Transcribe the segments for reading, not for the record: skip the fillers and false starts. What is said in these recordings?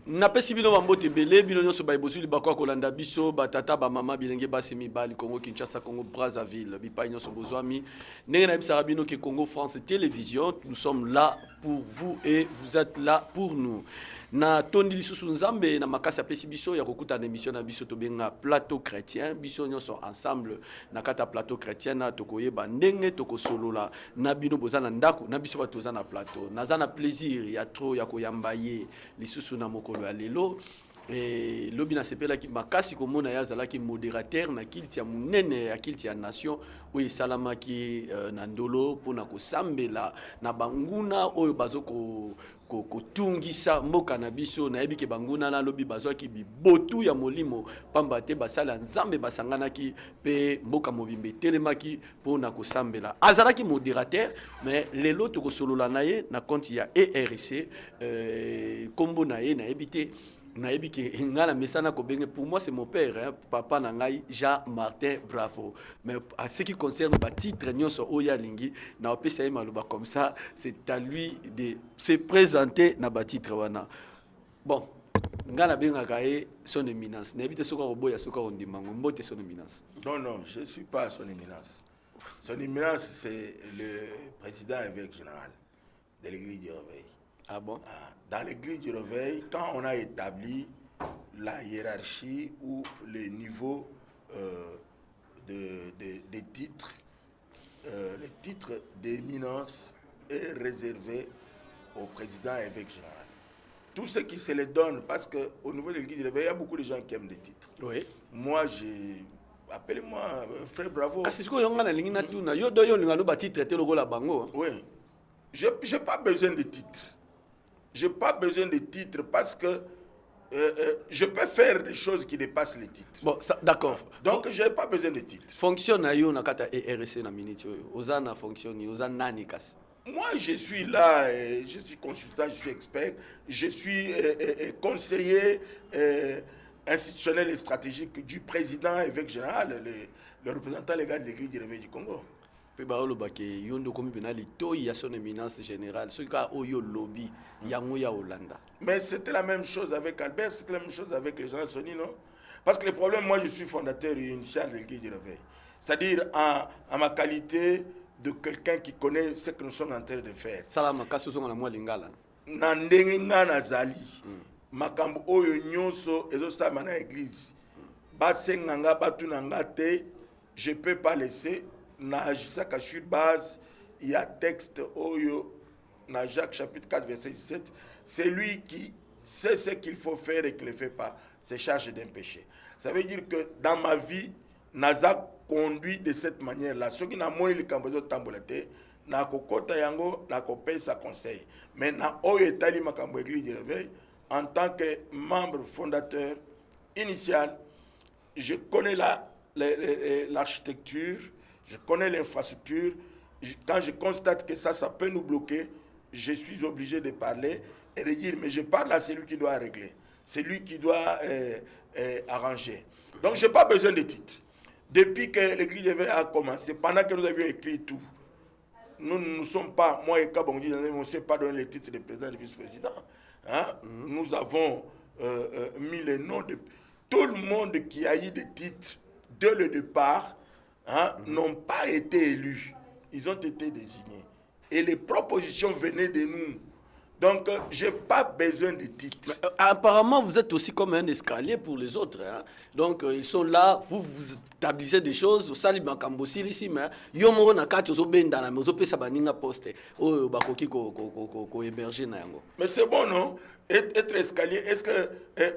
napesi bino bambote ebele bino nyonso bayebosuli bakwa kolanda biso batata bamama bilenge basi mibali Congo Kinshasa Congo Brazzaville bipai nyonso bozwami ndenge nayebisaka bino ke Congo France Télévision nous sommes là pour vous et vous êtes là pour nous na tondi lisusu nzambe na makasi apesi biso ya kokuta na émission na biso tobenga plateau chrétien biso nyonso ensemble na kata plateau chrétien na tokoyeba ndenge tokosolola na bino boza na ndako na biso batoza na plateau naza na plaisir ya trop ya koyamba ye lisusu na mokolo ya lelo et lobi na sepela ki makasi komona ya zalaki modérateur na kilti ya munene ya kilti ya nation oyo salamaki na ndolo pona kosambela na banguna oyo bazoko kotungisa mboka na biso na yebi ke banguna na lobi bazwaki bibotu ya molimo pamba te basala nzambe basanganaki pe mboka mobimbe telemaki pona kosambela azalaki modérateur mais lelo tokosolola na ye na compte ya ERC kombo na ye na yebi te nayebi ke ngala mesana ko benge pour moi c'est mon père hein, papa nangai Jean-Martin Bravo mais à ce qui concerne ba titre nyonso oya lingi na opesa ye maloba comme ça c'est à lui de se présenter na ba titre wana bon ngala benga kae son éminence nayebi te soka roboya soka ondimango mbote son éminence non je suis pas son éminence c'est le président évêque général de l'église du Réveil. Ah bon? Dans l'église du Réveil, quand on a établi la hiérarchie ou le niveau des titres, le titre d'éminence est réservé au président évêque général. Tout ce qui se les donne, parce qu'au niveau de l'église du Réveil, il y a beaucoup de gens qui aiment des titres. Oui. Moi, appelez-moi frère Bravo. Ah, c'est ce que vous avez dit. Oui. Je n'ai pas besoin de titres. Je n'ai pas besoin de titres parce que je peux faire des choses qui dépassent les titres. Bon, d'accord. Donc, je n'ai pas besoin de titres. Fonctionne à na kata ERC na minute ozana fonctionne ozana nani kasi. Moi, je suis là, je suis consultant, je suis expert, je suis conseiller institutionnel et stratégique du président évêque général, le représentant légal de l'église du Réveil du Congo. Pe ba olobake yondo komi penali to ya son éminence générale ce ka oyo lobby yango ya Hollanda. Mais c'était la même chose avec Albert, c'était la même chose avec le général Soni, non? Parce que le problème, moi je suis fondateur initial de l'église du Réveil. C'est-à-dire en ma qualité de quelqu'un qui connaît ce que nous sommes en train de faire. Salama kaso songa na mwa lingala. Na ndenge nga nazali. Makambo oyo nyonso ezosama na église. Basenga nga batunanga te, je peux pas laisser na ajisaka sur base il y a texte oyo na Jacques chapitre 4 verset 17 c'est lui qui sait ce qu'il faut faire et qui ne le fait pas c'est chargé d'un péché. Ça veut dire que dans ma vie naza conduit de cette manière là ce qui n'a moins le cambozo tambolate na kokota yango na kopesa conseil mais na oyo etali makambo église du Réveil en tant que membre fondateur initial je connais l'architecture. Je connais l'infrastructure. Quand je constate que ça peut nous bloquer, je suis obligé de parler et de dire, mais je parle à celui qui doit régler, celui qui doit arranger. Donc, je n'ai pas besoin de titres. Depuis que l'église a commencé, pendant que nous avions écrit tout, nous ne sommes pas, moi et Kabongi, on ne sait pas donner les titres de président et de vice-président. Hein? Nous avons mis les noms de tout le monde qui a eu des titres dès le départ. N'ont pas été élus, ils ont été désignés. Et les propositions venaient de nous. Donc, je n'ai pas besoin de titres. Mais, apparemment, vous êtes aussi comme un escalier pour les autres. Hein? Donc, ils sont là, vous établissez des choses, vous salez Makambosi ici, mais vous mais c'est bon, non? Être escalier, est-ce que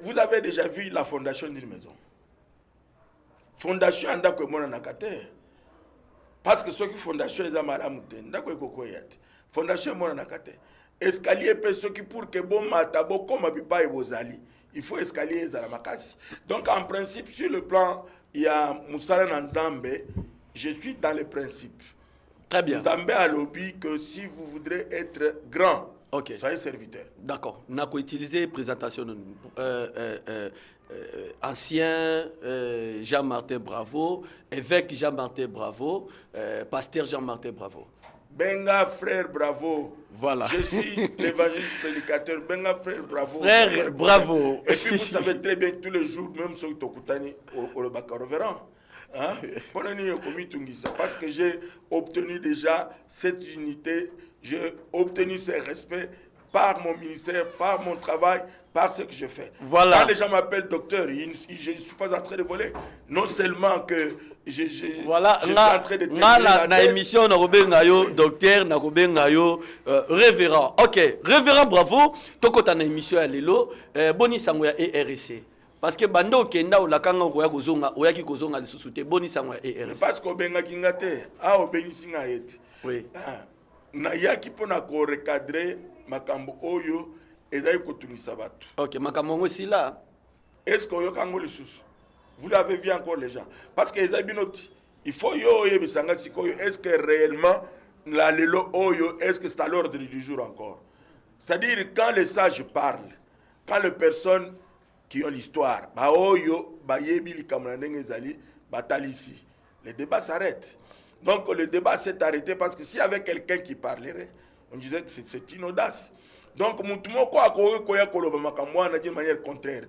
vous avez déjà vu la fondation d'une maison? Fondation andako mona nakate parce que ceux qui fondation les amalamu te ndako ekokoyate fondation mona nakate escalier pe ceux qui pour que bon mata bo comme bipa et bozali il faut escalier za la makasi. Donc en principe sur le plan il y a Moussala Nzambe, je suis dans les principes. Très bien. Nzambe a lobby que si vous voudrez être grand, okay. Soyez serviteur. D'accord. On a utilisé présentation ancien Jean-Martin Bravo, évêque Jean-Martin Bravo, pasteur Jean-Martin Bravo. Benga frère bravo. Voilà. Je suis l'évangéliste prédicateur. Benga frère bravo. Frère bravo. Et puis vous savez très bien tous les jours, même sur Tokutani, au reverend. Hein? Parce que j'ai obtenu déjà cette unité, j'ai obtenu ce respect par mon ministère, par mon travail, par ce que je fais. Voilà. Quand les gens m'appellent docteur, je ne suis pas en train de voler. Non seulement que voilà, je suis en train de terminer la émission, docteur, révérend. Ok, révérend, bravo. Toko ta émission à l'élo, boni sango ya ERC. Parce que bando kenda ou la kanga oya kozonga, oya ki kozonga le sous-souté, boni sango ya ERC. Parce que benga kingate, a obengi singa yeti. Oui. Na yaki pona ko recadrer makambo oyo ezali kotungisa batu. Ok, makambo aussi là. Est-ce que oyo kango le sous? Vous l'avez vu encore les gens. Parce que ezali binoti. Il faut yo oye bisanga sikoyo. Est-ce que réellement la lelo oyo, est-ce que c'est à l'ordre du jour encore? C'est-à-dire quand les sages parlent, quand les personnes qui ont l'histoire, ba oyo ba yebi likamuna ndenge ezali batalisi, le débat s'arrête. Donc le débat s'est arrêté parce que s'il y avait quelqu'un qui parlerait, on disait que c'est une audace. Donc mutumoko akoye koya koloba makamwa na d'une manière contraire.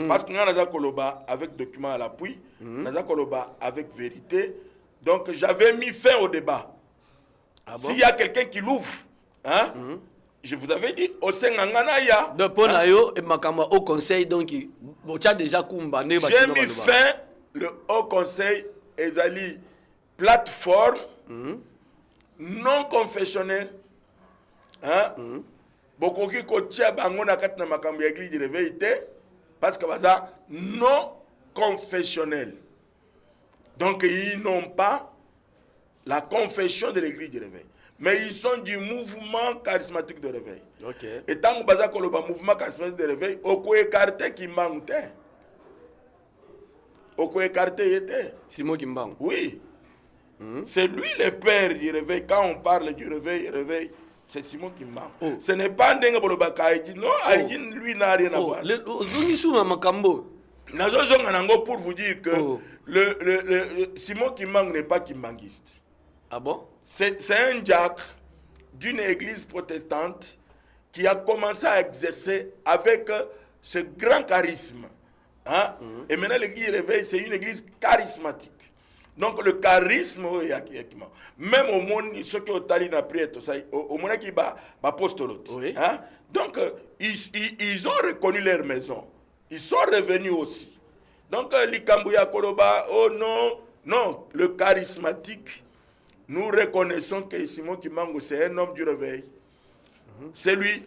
Parce que nous avons koloba avec document à l'appui, nous avons koloba avec vérité. Donc j'avais mis fin au débat. Ah bon? S'il y a quelqu'un qui l'ouvre, hein, je vous avais dit, au Sengangana ya. Donc pour nayo et makama au conseil donc tu as déjà kumba ne ba. J'ai mis fin le haut conseil ezali plateforme non confessionnelle, hein, bokoki kotia bango na kati na makambo ya église de réveil te parce que baza non confessionnel. Donc ils n'ont pas la confession de l'église de réveil, mais ils sont du mouvement charismatique de réveil. Okay. Et tant que baza koloba mouvement charismatique de réveil, oko écarté ki mangute. Oko écarté yete. Simon Kimbangu. Oui. C'est lui le père du réveil. Quand on parle du réveil, c'est Simon Kimbangu. Oh. Ce n'est pas Ndenga Bolobaka Aïdine. Non, Aïdine, lui, n'a rien à voir. Pour vous dire que le Simon Kimbangu n'est pas kimbanguiste. Ah bon? C'est un diacre d'une église protestante qui a commencé à exercer avec ce grand charisme. Hein? Et maintenant, l'église réveil, c'est une église charismatique. Donc, le charisme, même au monde, ceux qui ont tali na prière, au monde qui va apostolote. Hein? Donc, ils ont reconnu leur maison. Ils sont revenus aussi. Donc, l'Ikambouya Koloba, oh non, non, le charismatique, nous reconnaissons que Simon Kimbangu, c'est un homme du réveil. C'est lui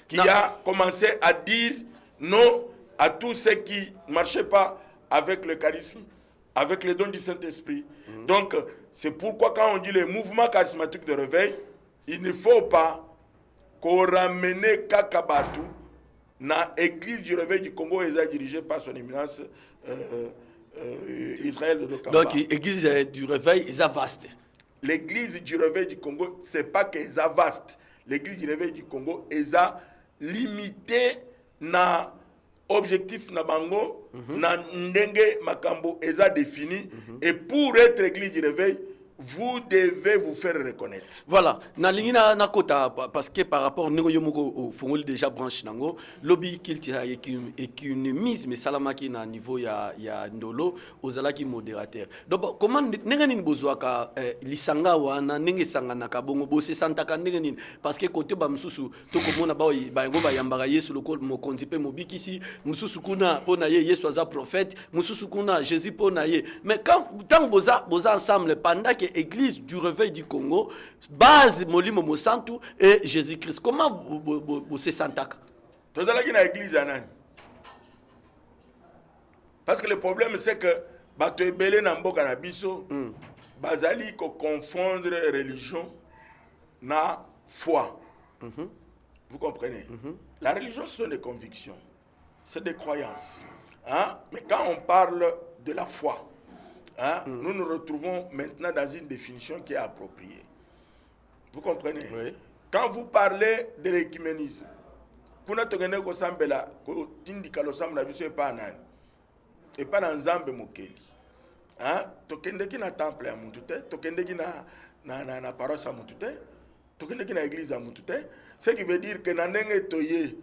qui a commencé à dire non à tous ceux qui ne marchaient pas avec le charisme, avec les dons du Saint-Esprit. Donc, c'est pourquoi quand on dit le mouvement charismatique de réveil, il ne faut pas qu'on ramène Kakabatu dans l'église du réveil du Congo, est dirigée par son éminence Israël de Dokamba. Donc, l'église du réveil est vaste. L'église du réveil du Congo, ce n'est pas qu'elle est vaste. L'église du réveil du Congo est limitée na objectif na bango, na ndenge makambo eza défini, et pour être église du réveil, vous devez vous faire reconnaître. Voilà. Nalingina nakota parce que par rapport à au fongoli déjà branche nango lobby kiltira économise mais salamaki na niveau ya ndolo ozala ki modérateur. Donc comment nengani bozwaka lisanga wana nenge sanga na kabongo bose santaka nengani parce que côté ba msusu to komona ba ngo ba yambaka Yesu lokol mokonzi pe mobikisi msusu kuna pona ye Yesu aza prophète msusu kuna Jésus pona ye mais quand tant boza ensemble pendant que Église du réveil du Congo, base Molimo Mosantu et Jésus-Christ. Comment vous se sentez? Parce que le problème c'est que bato ebele na mboka na biso bazali ko confondre religion na foi. Vous comprenez? La religion ce sont des convictions, c'est des croyances. Hein? Mais quand on parle de la foi, hein, nous nous retrouvons maintenant dans une définition qui est appropriée. Vous comprenez? Oui. Quand vous parlez de l'écuménisme, kuna tokende ko sambela ko tindika lo sambela biso epa na nzambe mokeli. Hein? Tokende ki na temple ya muntu te, tokende ki na na paroisse à Moutouté, tokende ki na église à Moutouté, ce qui veut dire que na ndenge toye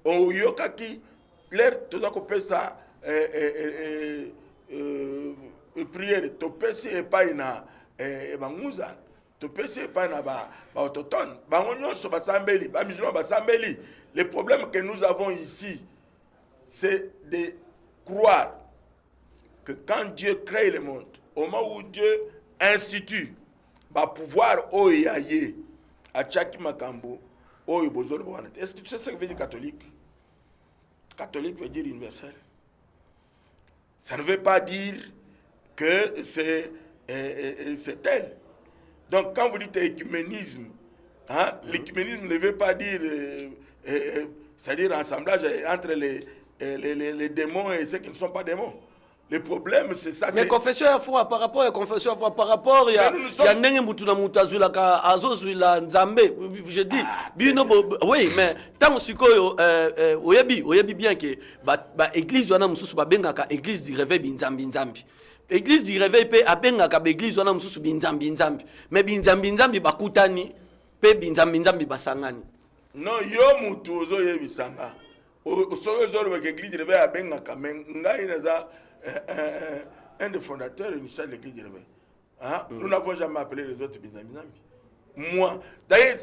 o yokaki l'air toza ko pesa prière to pesi epai na banguza to pesi epai na ba autochtone bango nyonso basambeli ba musulman basambeli. Le problème que nous avons ici, c'est de croire que quand Dieu crée le monde, au moment où Dieu institue ba pouvoir oyaye a chaki makambo oyo bozolo bwana. Est-ce que tu sais ce que veut dire catholique? Catholique veut dire universel. Ça ne veut pas dire que c'est tel. Donc quand vous dites écuménisme, hein, l'écuménisme ne veut pas dire c'est-à-dire assemblage entre les démons et ceux qui ne sont pas démons. Le problème, c'est ça. Mais confession à foi par rapport à confession à foi par rapport, il y a n'enge mutuna mutazula ka azozula nzambe. Je dis, bino oui, mais tant sikoyo oyebi bien que ba église wana mususu ba benga ka église du réveil binzambi nzambi. Église du réveil pe abenga ka église wana mususu binzambi nzambi. Mais binzambi nzambi bakutani pe binzambi nzambi basangani. Non, yo mutu ozo yebisanga. Osoyo zolo ba église du réveil abenga ka ngai naza un des fondateurs de l'église du réveil. Hein? Nous n'avons jamais appelé les autres Bizambi. Moi, d'ailleurs,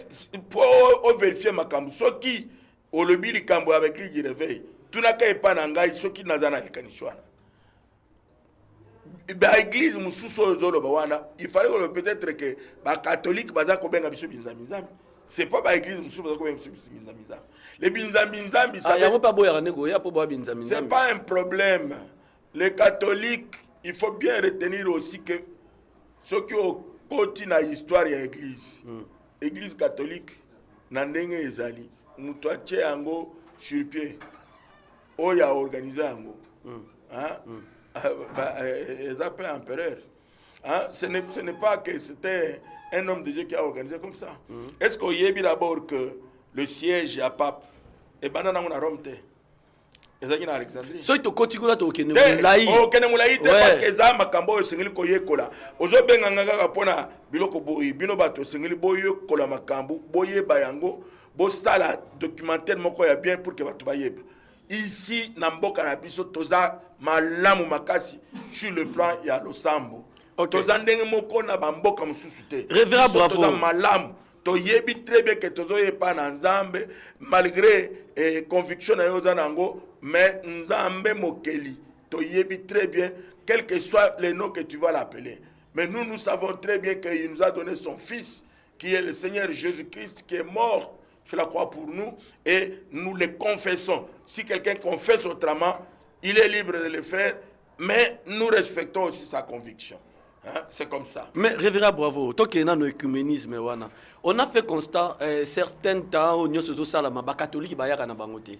pour vérifier ma cambo, ceux qui ont le billet cambo avec l'église du réveil, tout n'a qu'à pas n'engager ceux qui n'ont pas de l'église, il fallait peut-être que les catholiques baza ko benga biso Bizambi. C'est pas l'église mususu baza ko benga biso Bizambi. Les Bizambi, c'est pas un problème. Les catholiques, il faut bien retenir aussi que ceux qui ont continué dans l'histoire de l'église, l'église catholique, Nandenge Ezali, Moutouache Ango sur pied, Oya organisé Ango, ils appellent empereur. Ce n'est pas que c'était un homme de Dieu qui a organisé comme ça. Est-ce qu'on y a d'abord que le siège à pape, et ben on a Rome. Ezaki na Alexandrie. So to kotikula to okene mulai. Okene mulai te parce que za makambo sengeli ko yekola. Ozo benga ngaka pona biloko boyi bino bato sengeli boyo kola makambo boye bayango bo sala documentaire moko ya bien pour que bato bayeba. Ici na mboka na biso toza malamu makasi sur le plan ya losambo. Toza ndenge moko na bamboka mususu te. Révérend bravo. Toza malamu. Toyebi très bien que tozoye pa na nzambe malgré conviction na yo zanango mais nzambe mokeli toyebi très bien quel que soit le nom que tu vas l'appeler. Mais nous savons très bien qu'il nous a donné son fils qui est le Seigneur Jésus-Christ qui est mort sur la croix pour nous et nous le confessons. Si quelqu'un confesse autrement, il est libre de le faire, mais nous respectons aussi sa conviction. Hein? C'est comme ça. Mais révérend bravo. Toi qui es dans l'écuménisme, on a fait constat certains temps où nous sommes les catholiques bayaka na bangote.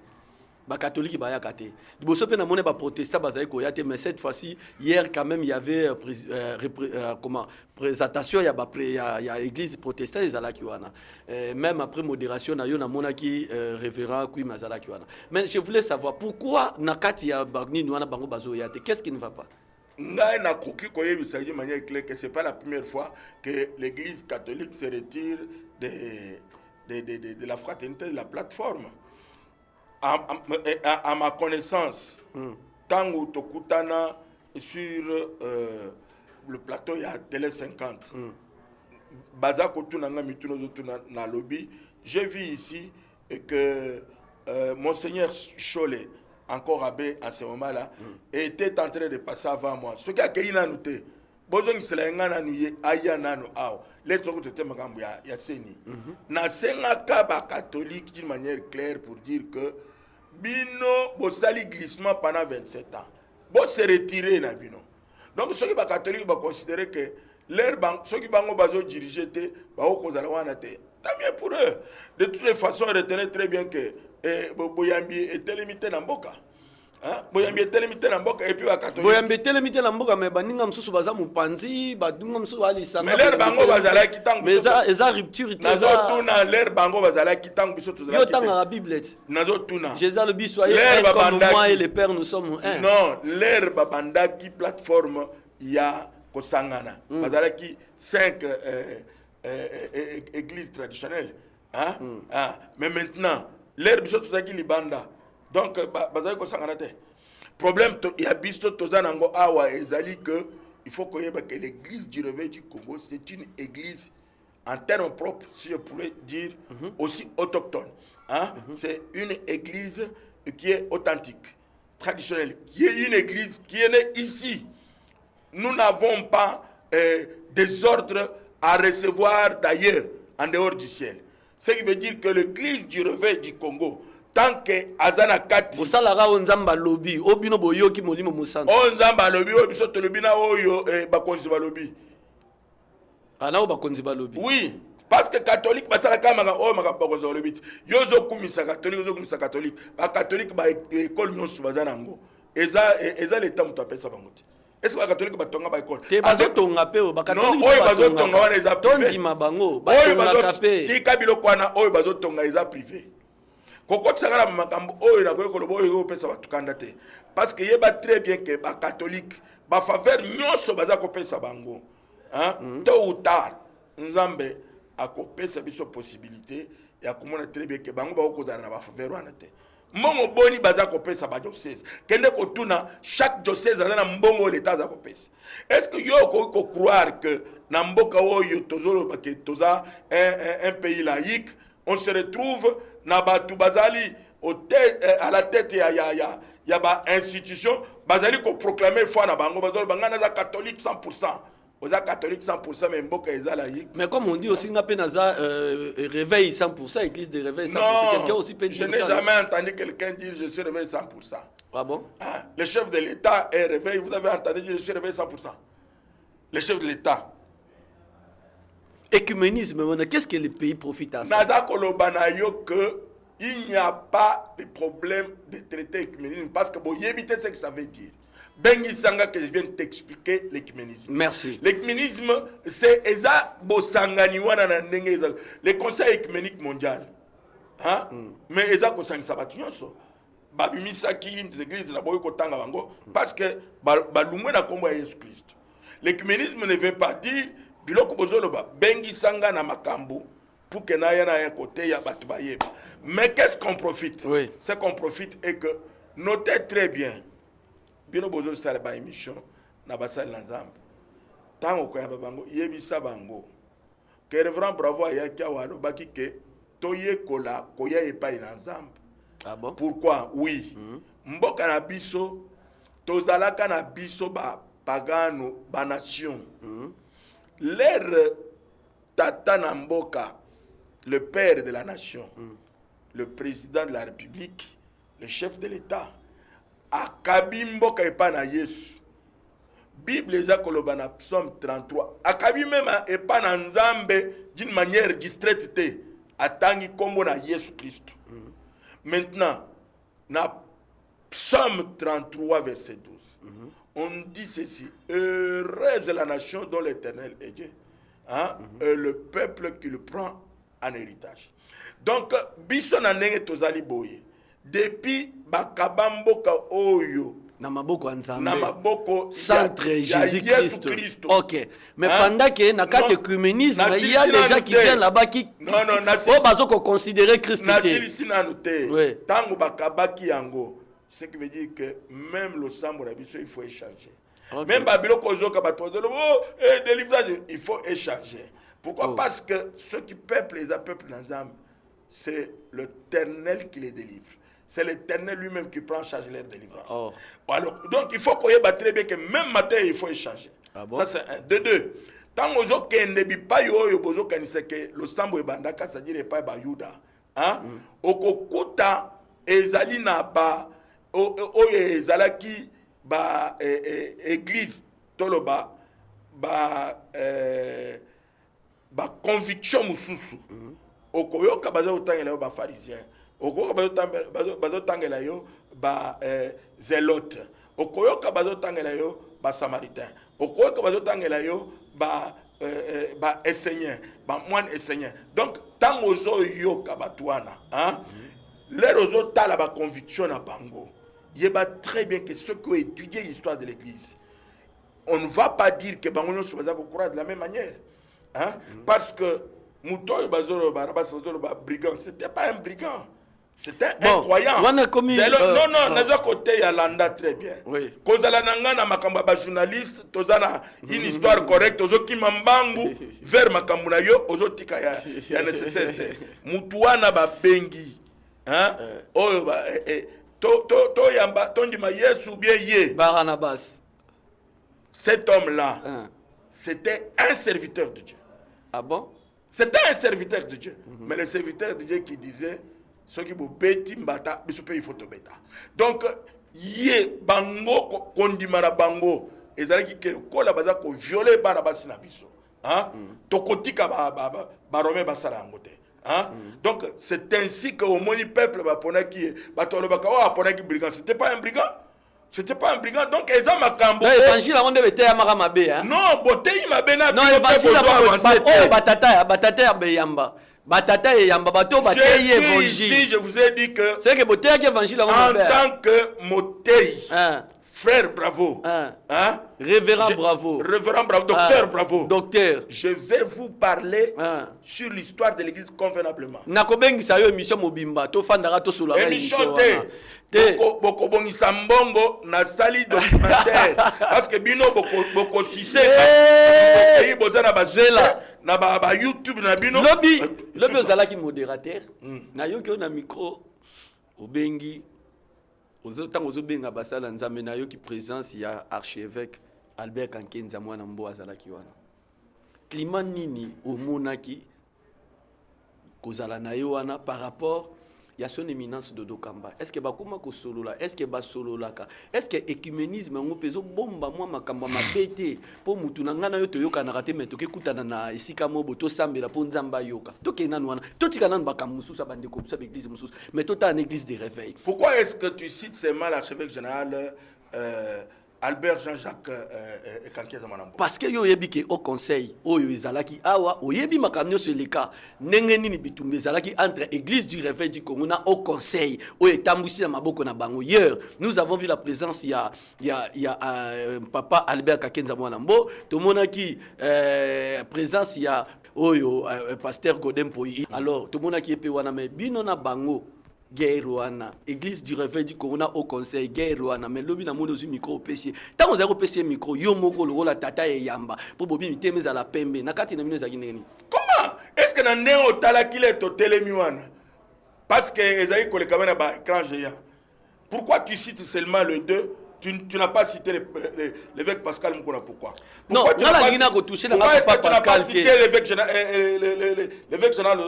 Les catholiques bayaka te. Liboso pe na mone ba protestant bazai ko yate mais cette fois-ci hier quand même il y avait présentation il y a église protestante ezalaki wana. Même après modération na yo na mona ki révérend kui mazalaki wana. Mais je voulais savoir pourquoi na kati ya bagni wana bango bazo yate. Qu'est-ce qui ne va pas? Ngai na koki koyebisa de manière claire que c'est pas la première fois que l'église catholique se retire de la fraternité de la plateforme. À ma connaissance, tango tokutana sur le plateau il y a Télé 50. Baza kotuna nga mituno zotuna na lobby. J'ai vu ici que Monseigneur Cholet, encore abbé à ce moment-là, était en train de passer avant moi. Ce qui a accueilli na noté, bozong selenga na nuye aya nanu ao. Les trucs de makambo ya seni. Na senga kaba catholique d'une manière claire pour dire que bino bosali glissement pendant 27 ans. Bo se retirer na bino. Donc ceux qui ba catholique ba considérer que leur banque ceux qui bango bazo diriger te ba okozala wana te. Tant mieux pour eux. De toutes les façons, retenez très bien que Boyambi était limité dans Mboka. Boyambi était limité dans Mboka et puis à catholique. Boyambi était limité dans Mboka mais baninga msusu baza mupanzi badunga msusu ali sanga. Mais l'air bango bazala kitango. Mais eza rupture nazo tuna l'air bango bazala kitango biso tozala. Yo tanga la Bible. Nazo tuna. Jésus le biso soyez comme moi et le Père nous sommes un. Non, l'air babanda qui plateforme ya kosangana. Bazala ki 5 église traditionnelle. Hein? Mais maintenant, l'air biso tozaki libanda. Donc, bazali ko sanganate. Problème, il y a biso tozanango awa ezali que il faut que l'église du réveil du Congo, c'est une église en termes propres, si je pourrais dire, aussi autochtone. Hein? C'est une église qui est authentique, traditionnelle, qui est une église qui est née ici. Nous n'avons pas des ordres à recevoir d'ailleurs, en dehors du ciel. Ce qui veut dire que l'église du réveil du Congo, tant que Azana Kati, Bosalara onzamba lobby, obino boyoki molimo musana. onzamba lobby, obiso tolobina oyo bakonzi ba lobby. Ana bakonzi ba lobby. Oui, parce que catholique basala kama o makabakonzi ba lobby. Yozo kumisa catholique, yozo kumisa catholique. Ba catholique ba école nyonso bazana ngo. Eza l'état muto apesa bangote. Est-ce que les catholiques batonga ba école? Te bazotonga pe o ba catholique. Non, oyo bazotonga wana eza privé. Tondima bango, batonga pe. Ti kabilo kwana oyo bazotonga eza privé. Kokotisa na makambo oyo na koyo kolobo oyo pesa batukanda te. Parce que yeba très bien que ba catholique ba faveur nyonso baza ko pesa bango. Hein? Tôt ou tard, Nzambe a kopesa biso possibilité ya komona très bien que bango ba kozana na ba faveur wana te. Mbongo boni baza kopesa ba diocèse. Kende kotuna chaque diocèse a na mbongo l'état za kopesa. Est-ce que yo ko croire que na mboka oyo tozolo ba ke toza un pays laïque, on se retrouve na batu bazali à la tête ya ba institution bazali ko proclamer foi na bango bazolo bangana za catholique 100%. Oza catholique 100% mais mboka eza laïque. Mais comme on dit aussi n'a pas naza réveil 100%, église de réveil 100%. Non, Quelqu'un aussi peut dire ça. Je n'ai jamais entendu quelqu'un dire je suis réveillé 100%. Ah bon? Le chef de l'État est réveillé, vous avez entendu dire je suis réveillé 100%. Le chef de l'État. Écuménisme, qu'est-ce que les pays profitent à ça? Naza kolobana yo que il n'y a pas de problème de traiter écuménisme parce que bon, éviter ce que ça veut dire. Bengi Sanga que je viens de t'expliquer l'écuménisme. Merci. L'écuménisme, c'est Eza Bosangani wana na ndenge eza. Le Conseil écuménique mondial. Hein? Mais Eza Kosang Sabatunyoso. Babimisaki des églises na boyo kotanga bango parce que balumwe na kombo ya Yesu Christ. L'écuménisme ne veut pas dire biloko bozoloba bengi sanga na makambo pour que na ya côté ya batu bayeba. Mais qu'est-ce qu'on profite? Oui. Ce qu'on profite est que notez très bien. Bino bozo stale ba émission na basali na Nzambe. Tango ko ya bango yebisa bango. Que révérend Bravo ya kia walo baki ke toye kola koya epai na Nzambe. Ah bon? Pourquoi? Oui. Mboka na biso tozalaka na biso ba pagano ba nation. L'air tata na mboka, le père de la nation, le président de la République, le chef de l'État, akabi mboka epa na Yesu. Bible eza koloba na Psaume 33. Akabi même epa na Nzambe d'une manière distraite te. Atangi kombo na Yesu Christ. Maintenant, na Psaume 33 verset 12. On dit ceci: heureuse la nation dont l'Éternel est Dieu, hein? Et le peuple qui le prend en héritage. Donc, biso na ndenge tozali boye. Depuis bakabamboka oyo Na maboko Nzambe. na maboko Centre ya Jésus-Christ. Ok. Mais pendant que na carte écuménisme, il y a des gens qui viennent là-bas qui ont considéré Christ. Oui. Tango bakabaki yango. Ce qui veut dire que même le sang il faut échanger. Okay. Même Babylone délivrage, il faut échanger. Pourquoi? Parce que ceux qui peuplent les peuples d'Anzam, c'est l'Éternel qui les délivre. C'est l'Éternel lui-même qui prend en charge leur délivrance. Alors, donc il faut qu'on y ait très bien que même matin il faut échanger. Bon? Ça c'est un. De deux. Tant que vous ne pas que le sambo bandaka, c'est-à-dire pas Bayuda. Hein? Okokuta ezali na ba oye ezalaki ba église toloba ba conviction mususu. Okoyoka baza otangela yo ba pharisien. Okoyoka baza otangela yo ba zélote. Okoyoka baza otangela yo ba samaritain. Okoyoka baza otangela yo ba enseignant, ba moine enseignant. Donc tant ozo yoka batwana, hein? Les autres tala ba conviction na bango. Il va très bien que ceux qui ont étudié l'histoire de l'église, on ne va pas dire que bango nyonso baza ko croire de la même manière. Hein? Parce que Moutoy Bazoro Barabas brigand, c'était pas un brigand. C'était un croyant. Non, n'a côté il y a Landa très bien. Oui. Kozala nangana makamba journaliste, tozana une histoire correcte, ozo kimambangu vers makambuna yo, ozo tika ya nécessaire. Mutuana ba bengi. Hein? Oh ba to yamba tondima Yesu bien ye. Baranabas. Cet homme-là, c'était un serviteur de Dieu. Ah bon? C'était un serviteur de Dieu. Mais le serviteur de Dieu qui disait ce qui vous bêti mbata, il faut te bêta. Donc, yé bango kondimara bango, ezali ki kola baza ko violer barabasi na biso. Hein? Tokotika ba romé basala ngote. Hein? Donc, c'est ainsi que au moni peuple ba pona ki ba tolo ba kawa pona ki brigand. C'était pas un brigand. C'était pas un brigand. Donc, ils ont makambo. Non, l'évangile on devait être mabe hein. Non, boteyi mabe na. Non, l'évangile oh batata beyamba. Batata et yamba bato bateye évangile. Si je vous ai dit que c'est que boteyi évangile en tant que Moteyi, frère Bravo, révérend Bravo, docteur Bravo, docteur, je vais vous parler sur l'histoire de l'église convenablement. Nakobengisa yo émission mobimba to fandara to sula émission te boko bongisa mbongo na sali documentaire parce que bino boko sise pays bozana bazela na ba YouTube na bino lobby ozala ki modérateur na yo ki na micro obengi tango ozobenga basala nzambe na yo ki présence ya archevêque Albert Kankenza mwana mbo azalaki wana climat nini omonaki kozala na yo wana par rapport ya son éminence de Dokamba. Est-ce que bakuma ko solola? Est-ce que ba sololaka? Est-ce que écuménisme ngo pezo bomba mwa makamba mabete po mutu na ngana yo toyoka na raté mais tokekutana na esika mo boto sambela po nzamba yoka. Tokena wana. Totika nan bakamususa bande ko sa église mususa mais tota en église de réveil. Pourquoi est-ce que tu cites seulement l'archevêque général Albert Jean-Jacques Kankenza Manambo? Parce que yo yebi ke au conseil oyo ezalaki awa oyebi makamyo sur les cas ndenge nini bitumbe ezalaki entre église du réveil du Congo na au conseil oyo etambusi na maboko na bango. Hier nous avons vu la présence il y a papa Albert Kankenza Manambo to monaki présence il y a oyo pasteur Godem Poyi. Alors to monaki epe wana me bino na bango guerre wana église du réveil du Congo au conseil guerre wana mais lobi na mono zu micro pesi tant on a repesi micro yo moko lo la tata e yamba po bobi miteme za la pembe na kati na mino za kineni. Comment est-ce que na ndenge otala kile to telemi wana parce que ezali ko le caméra ba écran géant? Pourquoi tu cites seulement le 2? Tu n'as pas cité l'évêque Pascal Mukona. Pourquoi? Non, tu n'as pas cité l'évêque général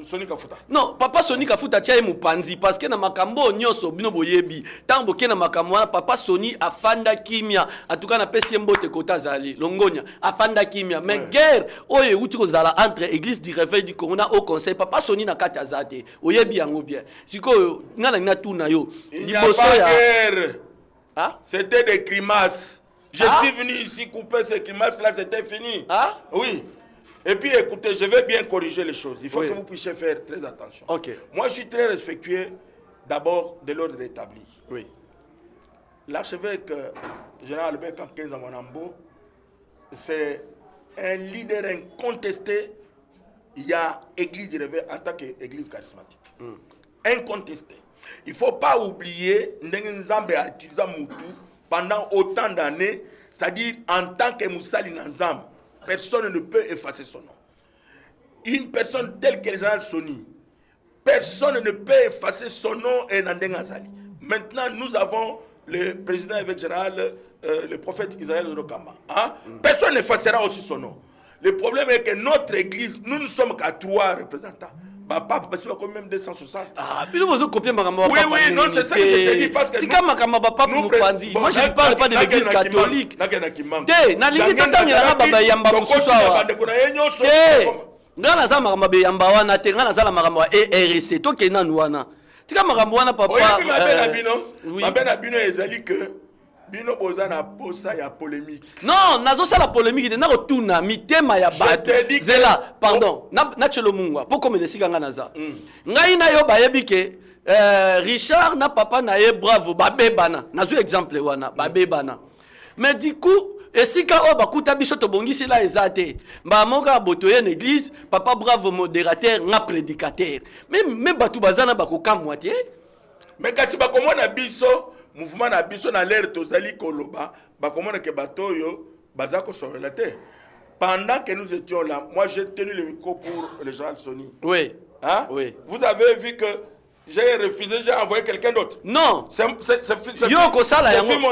Soni Kafuta? Non, papa Soni Kafuta tia mupanzi parce que na makambo nyoso bino boyebi. Tango ke na makambo papa Soni afanda kimia atuka na pesi mbote kota zali longonya afanda kimia mais guerre oye uti kozala entre église du réveil du Congo au conseil papa Soni na kati azate oyebi yango bien. Siko ngana ngina tuna yo liboso ya ah? C'était des grimaces. Je suis venu ici couper ces grimaces là, c'était fini. Ah? Oui. Et puis écoutez, je vais bien corriger les choses. Il faut que vous puissiez faire très attention. Okay. Moi, je suis très respectueux d'abord de l'ordre établi. Oui. L'archevêque général Albert Kankenza Manambo, c'est un leader incontesté. Il y a Église du Réveil en tant qu'église charismatique. Incontesté. Il ne faut pas oublier Nzambe a utilisé Moutou pendant autant d'années, c'est-à-dire en tant que Moussali Nzambe. Personne ne peut effacer son nom. Une personne telle que le général Soni, personne ne peut effacer son nom et Nandeng Azali. Maintenant, nous avons le président évêque général, le prophète Israël de Dokamba. Hein? Personne n'effacera aussi son nom. Le problème est que notre église, nous ne sommes qu'à 3 représentants. Papa, parce qu'il y a quand même 260. Ah, puis nous vous copier Makamba. Oui, oui, non, c'est ça que je te dis. Parce que nous, moi, je ne parle pas de l'église catholique. Té, na lingi totang yanga baba yamba mususawa. Té, ngana za makamba yamba wana te, ngana za la makamba RC to kena nuana. Tika makamba wana papa. Oui, ma bena bino ezali que bino bozana posa ya polémique. Non, nazo sala polémique de na rotuna mitema ya bato. Zela, pardon. Na chelo mungwa. Poko menesika ngana za. Ngai na yo bayebi ke Richard na papa na ye bravo babebana. Nazo exemple wana babebana. Mais du coup esika oyo bakuta biso tobongisi la eza te mbamoka botoye na église papa bravo modérateur nga prédicateur même bato baza na bakokamwa te mais kasi bakomona biso mouvement na biso na l'air tozali koloba bakomona ke bato oyo baza kosolela te. Pendant que nous étions là, moi j'ai tenu le micro pour le général Sony. Oui. Hein? Oui. Vous avez vu que j'ai refusé, j'ai envoyé quelqu'un d'autre. Non. C'est mon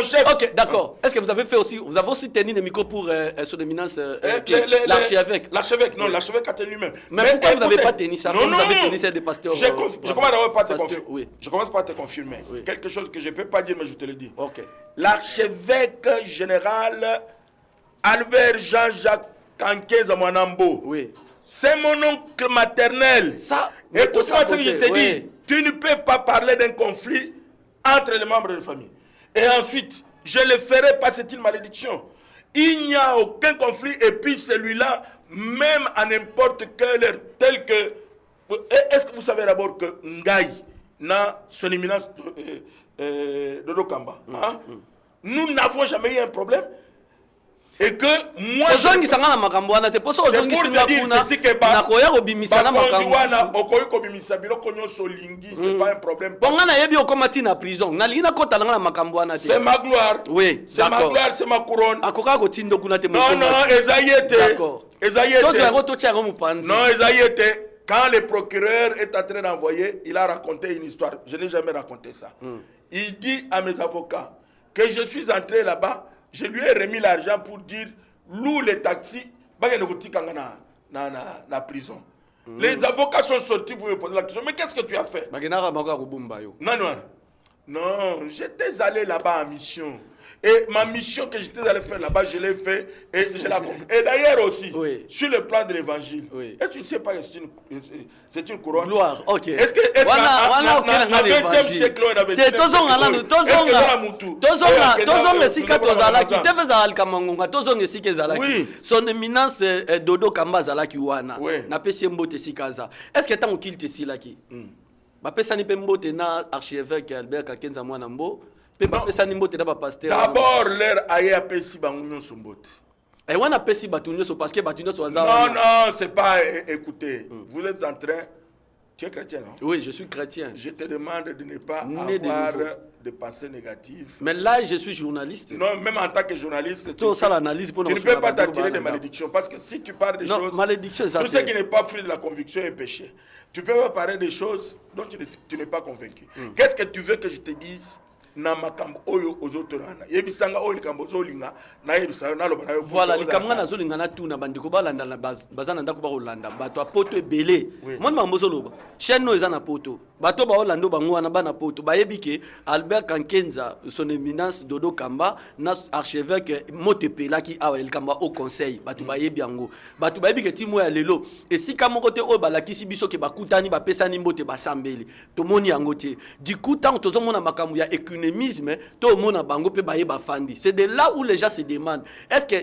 chef. Ok, d'accord. Est-ce que vous avez aussi tenu le micro pour son éminence l'archevêque? L'archevêque, non, l'archevêque a tenu lui-même. Mais pourquoi vous n'avez pas tenu ça? Non, vous avez tenu celle des pasteurs. Je commence d'abord par te confirmer. Oui. Je commence par te confirmer. Oui. Quelque chose que je ne peux pas dire, mais je te le dis. Ok. L'archevêque général Albert Jean-Jacques Kankeza Mwanambo. Oui. C'est mon oncle maternel. Ça, écoute-moi ce que je te dis. Tu ne peux pas parler d'un conflit entre les membres de la famille. Et ensuite, je le ferai pas, c'est une malédiction. Il n'y a aucun conflit, et puis celui-là, même à n'importe quelle heure, tel que... Est-ce que vous savez d'abord que Ngaï, na son éminence Dodo Kamba, nous n'avons jamais eu un problème. Et que moi c'est pour te dire c'est que c'est pas un problème. C'est ma gloire. Oui, c'est ma gloire, c'est ma couronne. Non, Esaïete, quand le procureur est en train d'envoyer, il a raconté une histoire. Je n'ai jamais raconté ça. Il dit à mes avocats que je suis entré là-bas. Je lui ai remis l'argent pour dire loue les taxis, na prison. Les avocats sont sortis pour me poser la question. Mais qu'est-ce que tu as fait? Non, j'étais allé là-bas en mission. Et ma mission que j'étais allé faire là-bas, je l'ai fait et je l'ai accompli. Et d'ailleurs aussi, sur le plan de l'évangile, et tu ne sais pas que c'est une couronne. Gloire, ok. Est-ce que dans le 20e siècle, on avait dit son éminence Dodo Kamba Zalaki wana. Na pesi mbote sikaza. Est-ce que tant qu'il te silaki? Bapesa ni pembote na archevêque Albert Kakenza Mwanambo. D'abord, l'air aïe a pesi bangunyo sombote. Et on a pesi batunyo so parce que batunyo so Non, c'est pas, écoutez, vous êtes en train, tu es chrétien, non? Oui, je suis chrétien. Je te demande de ne pas avoir de pensées négatives. Mais là, je suis journaliste. Non, même en tant que journaliste, tu ne peux pas t'attirer des malédictions. Parce que si tu parles des choses, tout ce qui n'est pas fruit de la conviction est péché. Tu peux pas parler des choses dont tu n'es pas convaincu. Qu'est-ce que tu veux que je te dise? Na makambo oyo ozotorana yebisanga oyo likambo zolinga na yebisanga na loba na yo voilà likambo na zolinga na tuna bandiko balanda na bazana ndako ba kolanda bato a poto ebele mon mambo zoloba chaîne no ezana poto bato ba olando bango wana bana poto bayebike Albert Kankenza son éminence Dodo Kamba na archevêque Motepela ki awa likambo au conseil bato bayebi yango bato bayebike timo ya lelo esika moko te oyo balakisi biso ke bakutani bapesani mbote basambeli tomoni yango te du coup tant tozomona makambo ya tout le monde bango pe baye bafandi. C'est de là où les gens se demandent est-ce que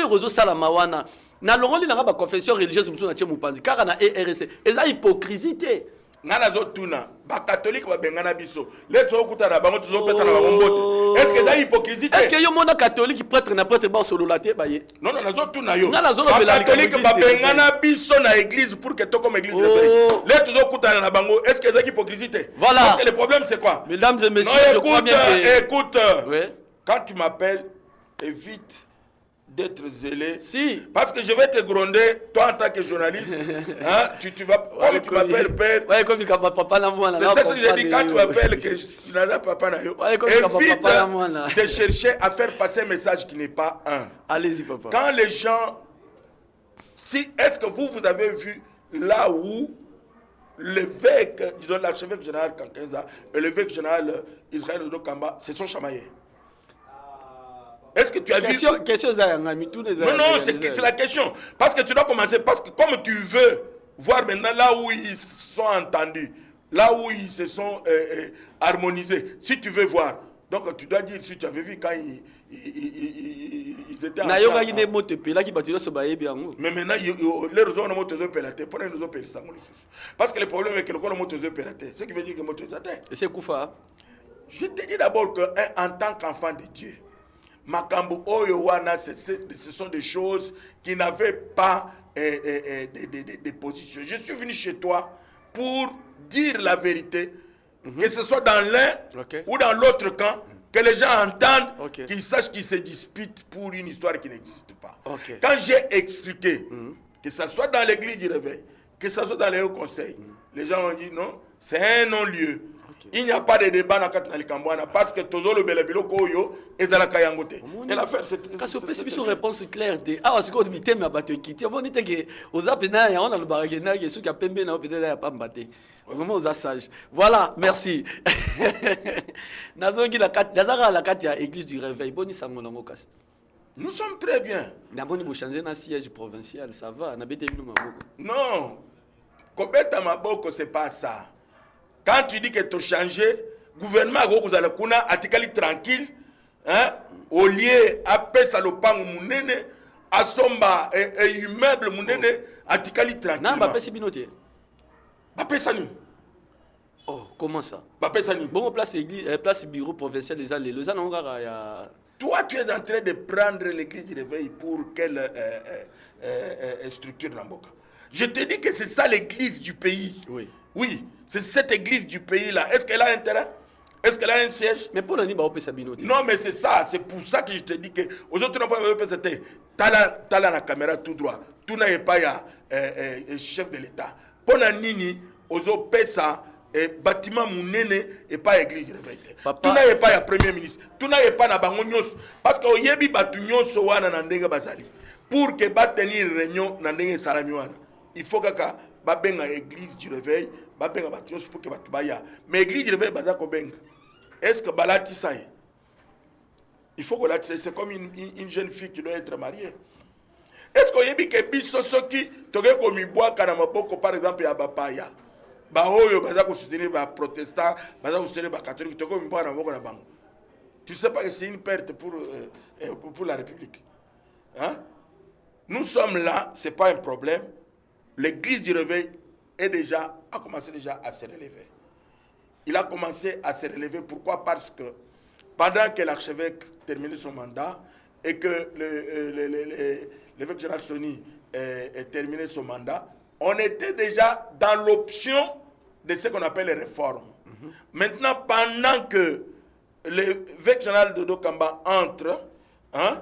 réseau salamawana na longoli na ba confession religieuse mutu na tche mupanzi car na RC eza hypocrisie ngana zo tuna ba catholique ba bengana biso les to kuta na bango tuzo peta na bango est-ce que eza hypocrisie est-ce que yo mona catholique prêtre na prêtre ba solo la te baye non na zo tuna yo ngana zo ba catholique ba bengana biso na église pour que to comme église les to kuta na bango est-ce que eza hypocrisie voilà parce que le problème c'est quoi mesdames et messieurs je crois bien que écoute quand tu m'appelles évite d'être zélé. Si. Parce que je vais te gronder, toi en tant que journaliste. Hein, tu vas, comme tu m'appelles père. Ouais, comme papa na moi. C'est ça que j'ai dit quand tu m'appelles que tu n'as pas papa na yo. Évite de chercher à faire passer un message qui n'est pas un. Allez-y papa. Quand les gens, est-ce que vous avez vu là où l'évêque, disons l'archevêque général Kankenza et l'évêque général Israël Dodo Kamba se sont chamaillés? Est-ce que tu as vu... Question Non, c'est la question. Parce que tu dois commencer, parce que comme tu veux voir maintenant là où ils sont entendus, là où ils se sont harmonisés, si tu veux voir, donc tu dois dire si tu avais vu quand ils étaient en train... Mais maintenant, les raisons de moto pélaté, pour nous opérer ça. Parce que le problème est que le moto pélaté, ce qui veut dire que moto pélaté. Et c'est Koufa. Je te dis d'abord qu'en tant qu'enfant de Dieu, Makambo Oyo Wana, ce sont des choses qui n'avaient pas des positions. Je suis venu chez toi pour dire la vérité, que ce soit dans l'un ou dans l'autre camp, que les gens entendent, qu'ils sachent qu'ils se disputent pour une histoire qui n'existe pas. Quand j'ai expliqué, que ce soit dans l'église du réveil, que ce soit dans les hauts conseils, les gens ont dit non, c'est un non-lieu. Il n'y a pas de débat dans le Cambouana parce que tous les biloko koyo et la kayangote. Et l'affaire c'est quand on peut une réponse claire de ah c'est quoi le thème à battre qui on dit que aux apena on a le baragena qui est qui a pembe na peut-être ya pas mbaté. Vraiment aux assages. Voilà, merci. Nazongi la carte Nazara la carte ya église du réveil boni sango na mokas. Nous sommes très bien. Na boni bo changer na siège provincial, ça va, na bete bino maboko. Non. Kobeta maboko c'est pas ça. Quand tu dis que tu as changé, le gouvernement a atikali tranquille, hein, au lieu à pesa le pan mounene, à somba et immeuble mounene, atikali tranquille. Non, bah pesa binote. Bah pesa ni. Oh, comment ça? Bah pesa ni. Bon, place église, place bureau provincial des Allées. Les Allées, on a. Toi, tu es en train de prendre l'église du réveil pour quelle structure d'Amboka? Je te dis que c'est ça l'église du pays. Oui. Oui. C'est cette église du pays-là. Est-ce qu'elle a un terrain? Est-ce qu'elle a un siège? Mais pour l'année, bah, on peut s'abinoter. Non, mais c'est ça. C'est pour ça que je te dis que aux autres, t'as la caméra tout droit. Tout n'a pas chef de l'État. Pour Nini, aux autres, pesa bâtiment mounene et pas église réveillée. Tout n'a pas ya premier ministre. Tout n'a pas na bangonyos. Parce que yebi batunyo sowana na ndenge bazali. Pour que ba tenir réunion na ndenge salamiwana, il faut que ba benga église du réveil. Mais l'église de Baza Kobenga, est-ce que Balati ça est? Il faut que c'est comme une jeune fille qui doit être mariée. Est-ce qu'il y a des bisos qui toge comme bois kanamaboko par exemple ya bapaya? Baoyo Baza ko soutenir ba protestant, Baza ko soutenir ba catholique, toge comme bois na moko na bango. Tu sais pas que c'est une perte pour la République. Hein? Nous sommes là, c'est pas un problème. L'église du réveil a commencé déjà à se relever. Il a commencé à se relever. Pourquoi? Parce que pendant que l'archevêque terminait son mandat et que l'évêque général Soni a terminé son mandat, on était déjà dans l'option de ce qu'on appelle les réformes. Maintenant, pendant que l'évêque général Dodo Kamba entre, hein,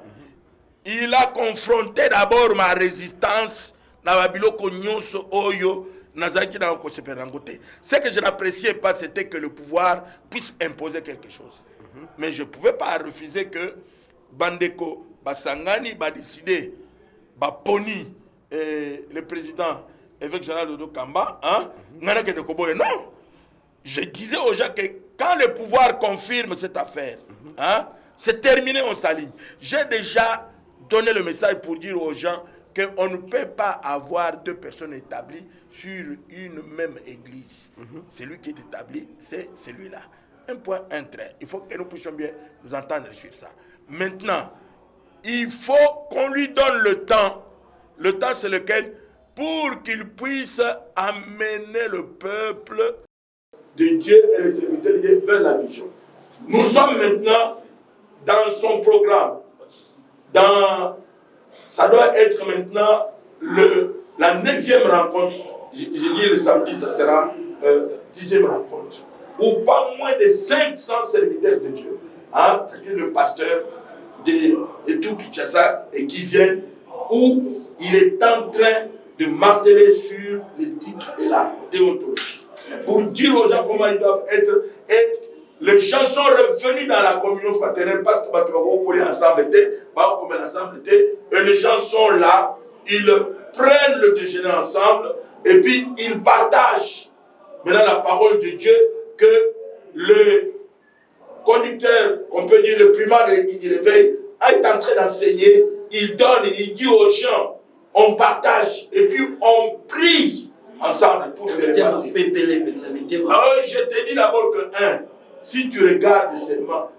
il a confronté d'abord ma résistance dans la biloko nyonso oyo. Ce que je n'appréciais pas, c'était que le pouvoir puisse imposer quelque chose. Mais je ne pouvais pas refuser que Bandeko, Basangani, décider, Pony, le président, évêque général Dodo Kamba, hein, non. Je disais aux gens que quand le pouvoir confirme cette affaire, hein, c'est terminé, on s'aligne. J'ai déjà donné le message pour dire aux gens qu'on ne peut pas avoir deux personnes établies sur une même église. Celui qui est établi, c'est celui-là. Un point, un trait. Il faut que nous puissions bien nous entendre sur ça. Maintenant, il faut qu'on lui donne le temps. Le temps, c'est lequel? Pour qu'il puisse amener le peuple de Dieu et les serviteurs de Dieu vers la vision. Nous sommes maintenant dans son programme. Ça doit être maintenant la 9e rencontre. J'ai dit le samedi, ça sera 10e rencontre. Où pas moins de 500 serviteurs de Dieu, hein, c'est-à-dire le pasteur de tout Kinshasa et qui viennent, où il est en train de marteler sur l'éthique et la déontologie. Pour dire aux gens comment ils doivent être. Et les gens sont revenus dans la communion fraternelle parce que et les gens sont là, ils prennent le déjeuner ensemble et puis ils partagent maintenant la parole de Dieu que le conducteur, on peut dire le primat de l'église du réveil, est en train d'enseigner, il donne, il dit aux gens, on partage et puis on prie ensemble pour se répartir. Alors je te dis d'abord que si tu regardes seulement,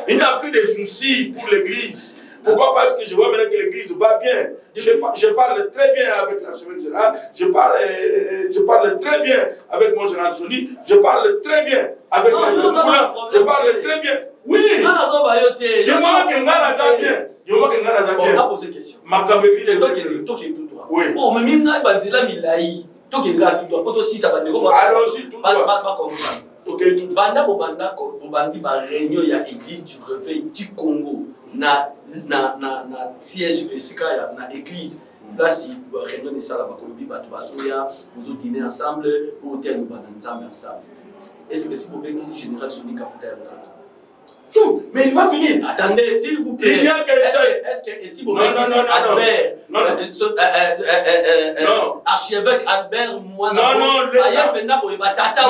il n'y a plus de soucis pour l'église. Pourquoi? Parce que je vois maintenant que l'église va bien. Je parle très bien avec l'archevêque général, je parle très bien avec mon général Soni, je parle très bien avec mon je parle très bien. Oui. Non, non, bah, yo, t'es. Du moment que Ngala a bien. Du moment que Ngala a On bien. a posé question. Makabekli T'es de toi qui est tout droit. Oui. Oh, mais Mina, Banzila, Milaï. Toi qui est tout droit. Pour toi aussi, ça va te dire. Allons-y, tout droit. Pas comprendre. Ok, tout Banda, Bobandi, ma réunion, il y a l'église du réveil du Congo. Na siège de Sikaya, na église. Là, si réunion de ça, la Bakolobi, Batubazoya, vous vous dînez ensemble, vous hôtel, nous bananzam ensemble. Est-ce que si vous venez ici, général Sonic a fait non, mais il va finir. Attendez, s'il vous plaît. Il y a que seul. Est-ce que si vous Non, venez ici, Albert, archevêque Albert, moi, ailleurs maintenant, pour les batatas,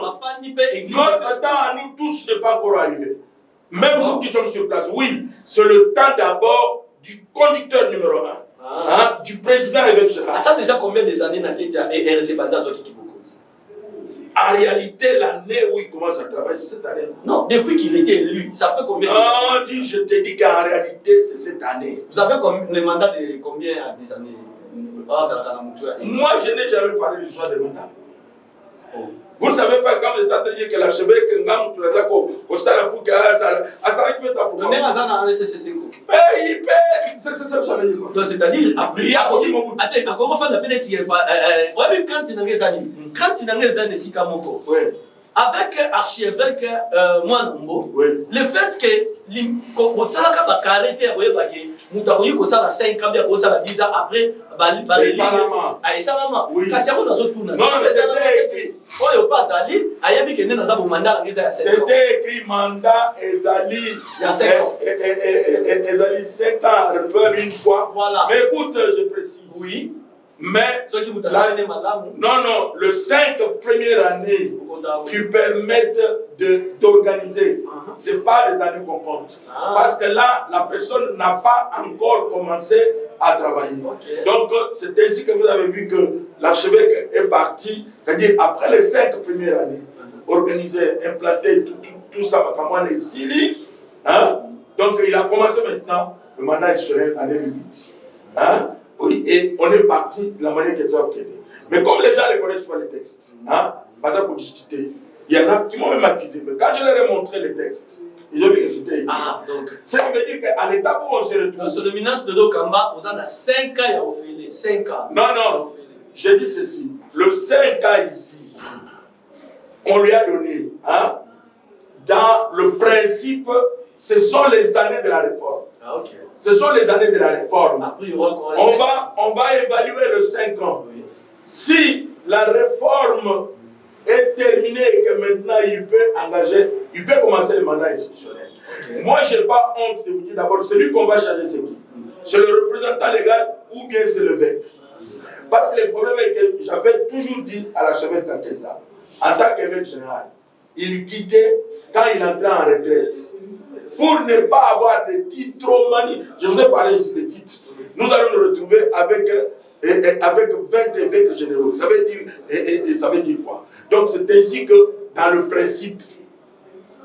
ma famille peut église. Notre temps à nous tous n'est pas encore arrivé. Même nous qui sommes sur place, oui, c'est le temps d'abord du conducteur numéro 1, du président évêque général. Ça déjà combien des années n'a-t-il été RC Banda qui en réalité, l'année où il commence à travailler, c'est cette année. Non, depuis qu'il était élu, ça fait combien d'années? Je te dis qu'en réalité, c'est cette année. Vous avez le mandat de combien des années? Moi, je n'ai jamais parlé du choix de mandat. Vous ne savez pas quand vous êtes en train de dire que l'archevêque Ngam, tu l'as dit, au stade pour que ça peut être pour le maire Azana a CCC. Mais il paie, c'est ça, ça veut dire quoi? Donc, c'est-à-dire, il y a encore fait la pénalité. Quand il a des années, c'est Kamoko. Avec archevêque Mwanambo, le fait que Botsala va caractère, Moutakoyi Kosala 5 ans, Kosala 10 ans après, Salama. Kassiako dans autres tours. Non, c'était écrit. C'était écrit mandat Ezali. Il y a 5 ans. Ezali 5 ans, renouvelé une fois. Voilà. Mais écoute, je précise. Oui. Mais ceux qui non, le 5 premières années qui permettent d'organiser, ce n'est pas les années qu'on compte. Parce que là, la personne n'a pas encore commencé à travailler. Donc, c'est ainsi que vous avez vu que l'archevêque est parti, c'est-à-dire après les 5 premières années, organiser, implanter tout ça, et Sili. Donc, il a commencé maintenant le mandat institutionnel en 2008. Oui, et on est parti de la manière qui était obtenue. Mais comme les gens ne connaissent pas les textes, pas ça pour discuter, il y en a qui m'ont même accusé. Mais quand je leur ai montré les textes, ils ont vu que c'était écrit. Donc. Ça veut dire qu'à l'étape où on se retrouve. Sur le ministre de Dokamba, vous en avez 5 ans, il y a offert 5 ans. Non, j'ai dit ceci. Le 5 ans ici, qu'on lui a donné, dans le principe, ce sont les années de la réforme. Ce sont les années de la réforme. Après, on va évaluer le 5 ans. Oui. Si la réforme est terminée et que maintenant il peut engager, il peut commencer le mandat institutionnel. Moi, je n'ai pas honte de vous dire d'abord, celui qu'on va changer, c'est qui? C'est le représentant légal ou bien c'est l'évêque? Parce que le problème est que j'avais toujours dit à l'archevêque Kakeza, en tant qu'évêque général, il quittait quand il entrait en retraite. Pour ne pas avoir des titres trop maniés. Je vous ai parlé ici des titres. Nous allons nous retrouver avec 20 évêques généraux. Ça veut dire quoi? Donc c'est ainsi que, dans le principe,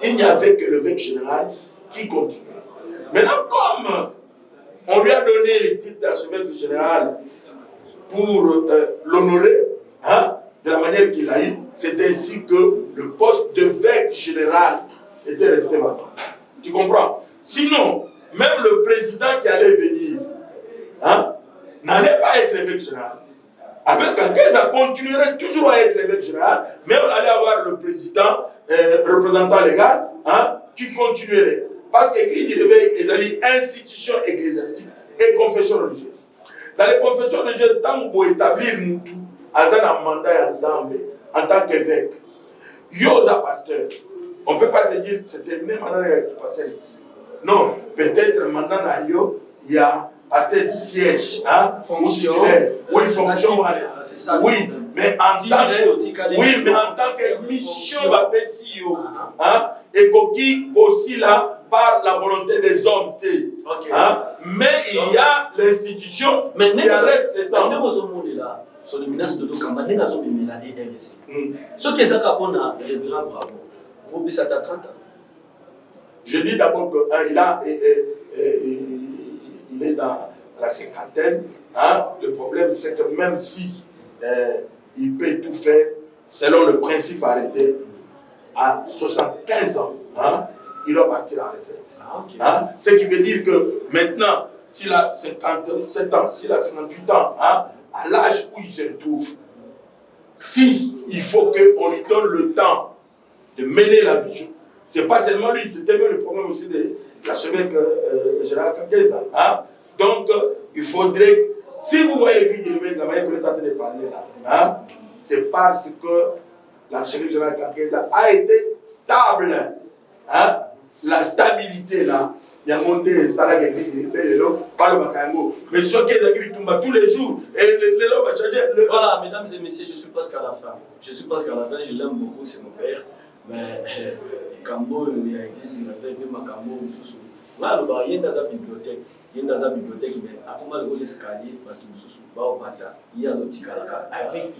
il n'y avait que l'évêque général qui continuait. Maintenant, comme on lui a donné les titres d'archevêque général pour l'honorer, de la manière qu'il a eu, c'est ainsi que le poste d'évêque général était resté vacant. Tu comprends? Sinon, même le président qui allait venir n'allait pas être l'évêque général. Avec Kakeza continuerait toujours à être l'évêque général, mais on allait avoir le président, représentant légal, qui continuerait. Parce que l'Église du réveil est une institution ecclésiastique et confession religieuse. Dans les confessions religieuses, tant qu'on établir Moutou, à un mandat en tant qu'évêque, Yosa pasteur. On ne peut pas te dire, c'est terminé maintenant qui passer ici. Non, peut-être maintenant, il y a pasteur du siège. Fonction. Oui, fonction. C'est ça. Oui, mais en tant que mission, et qui aussi là, par la volonté des hommes. Mais il y a l'institution qui arrête les temps. Sur le ministre de Dokamba, il y a des RSC. Ce qui est ça qu'on a, révérend bravo. Ça a 30 ans. Je dis d'abord qu'il est dans la cinquantaine. Le problème, c'est que même si il peut tout faire, selon le principe arrêté, à 75 ans, il doit partir en retraite. Okay. Hein? Ce qui veut dire que maintenant, s'il a 57 ans, s'il a 58 ans, hein, à l'âge où il se retrouve, si il faut qu'on lui donne le temps de mener la vie, c'est pas seulement lui, c'était même le problème aussi de l'archevêque général Kakeza. Hein? Donc, il faudrait, si vous voyez que la manière que nous est en train de parler là, hein, c'est parce que l'archevêque général Kakeza a été stable. Hein? La stabilité là, il y a monté ça là qui par le Bakango. Mais ce qui est qui tombe tous les jours, et les lots va changer. Voilà, mesdames et messieurs, je suis presque à la fin. Je suis presque à la fin, je l'aime beaucoup, c'est mon père. Mais Kambo, il y a l'église qui m'avait fait ma Kambo, là, il y a dans bibliothèque. Il y a dans la bibliothèque, mais à comment le escalier, il y a d'autres calacas. Après,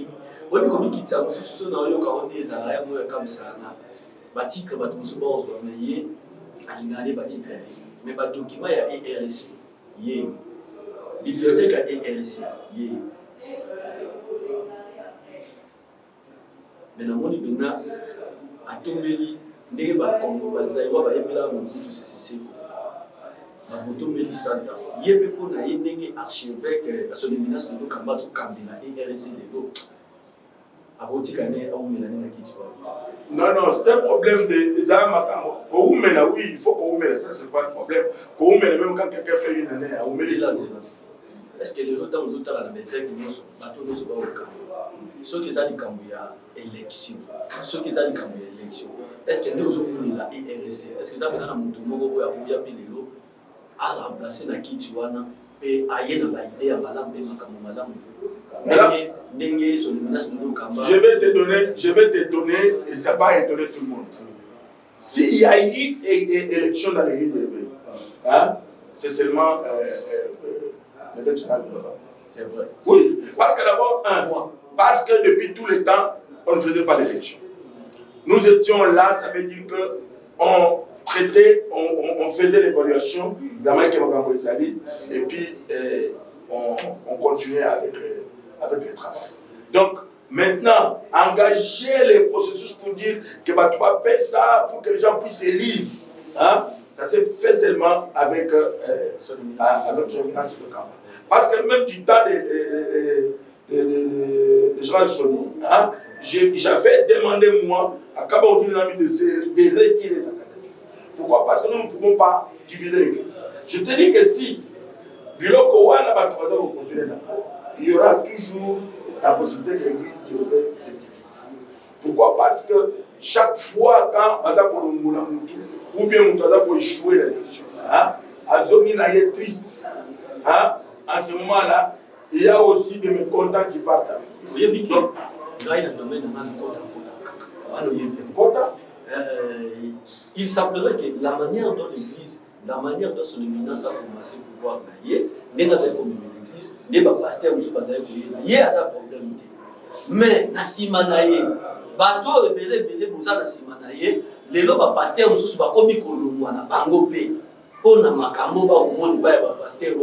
on est comme qui t'a dit, on a eu quand on est à la comme ça. Batik, mais il batik. Mais le document il y a RSC. Bibliothèque a RSC. Mais dans mon livre, à Tombeli, des Bakongo, Bazaïwa, Bayemela, Mokutu, c'est Babotombeli Santa. Yépepo na yénenge archevêque, à son éminence, de Kamba, sur Kambina, et RSC de l'eau. Non, non, c'est un problème des armes à Kamo. Koumena, oui, il faut Koumena, ça c'est pas un problème. Koumena, même quand quelqu'un fait une année, à Oumena. C'est là. Est-ce que les autres dans la méthode qui nous sont bateaux ne sont pas au Kamo? Ceux qui ont dit Kamo, il y a élection. Ceux qui ont dit Kamo, il y a élection. Est-ce que nous avons la IRC? Est-ce que ça veut dire que nous avons l'eau à remplacer la Kituana et à y avoir l'idée à Malam et Makamo Malam? Je vais te donner, et ça va étonner tout le monde. S'il y a eu une élection dans l'église de l'éveil, hein, c'est seulement l'évêque général de là-bas. C'est vrai. Oui, parce que d'abord, parce que depuis tout le temps, on ne faisait pas d'élection. Nous étions là, ça veut dire qu'on traitait, on faisait l'évaluation, et puis on continuait avec le travail. Donc, maintenant, engager les processus pour dire que tu vas faire ça pour que les gens puissent élire, hein, ça s'est fait seulement avec le ministre de Kamba. Parce que même du temps de Jean Sony, hein, j'avais demandé, moi, à Kamba de retirer sa candidature. Pourquoi? Parce que nous ne pouvons pas diviser l'église. Je te dis que si Biloko Wana va continuer d'abord, il y aura toujours la possibilité que l'église se divise. Pourquoi? Parce que chaque fois quand ou bien on pour échouer l'élection, Azoni est triste. Hein? À ce moment-là, il y a aussi des mécontents qui partent avec lui. Donc, il semblerait que la manière dont l'église, la manière dont son éminence a commencé à pouvoir gagner, n'est pas comme l'église, n'est pas pasteur, il y a un problème. Mais, Nasimanaye, bateau et belé, Bouza Nasimanaye, les lois pasteur, nous sommes comme Nicolomana, Bangopé, on a Makambo, on va pasteur,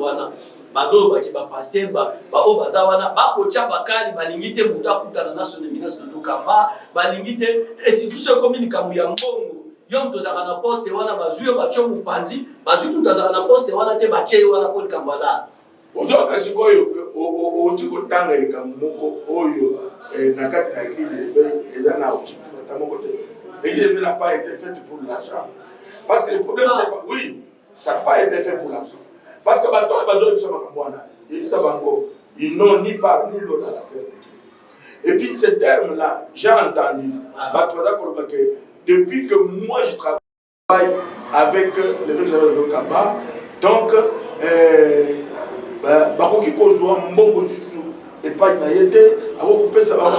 bazo baki ba pasteur ba o bazawana ba ko chaba kali balingite mutakuta na son éminence de Kamba balingite institution communicamu ya mbongo yom tozaka na poste wana bazuyo bacho mupanzi bazu tozaka na poste wana te bache wana Paul Kambala ozo kasikoyo o tiko tanga ikamoko oyo na kati na église de l'éveil ezana objectif tamoko te l'église n'a pas été faite pour l'argent parce que le problème c'est pas oui ça n'a pas été fait pour l'argent. Parce que ils n'ont ni part ni l'autre à la fin. Et puis ces termes-là, j'ai entendu, depuis que moi je travaille avec l'évêque général de Kamba, donc, Bakoki Kozwa, Mbongo Susu, et pas Naïté, à couper ça va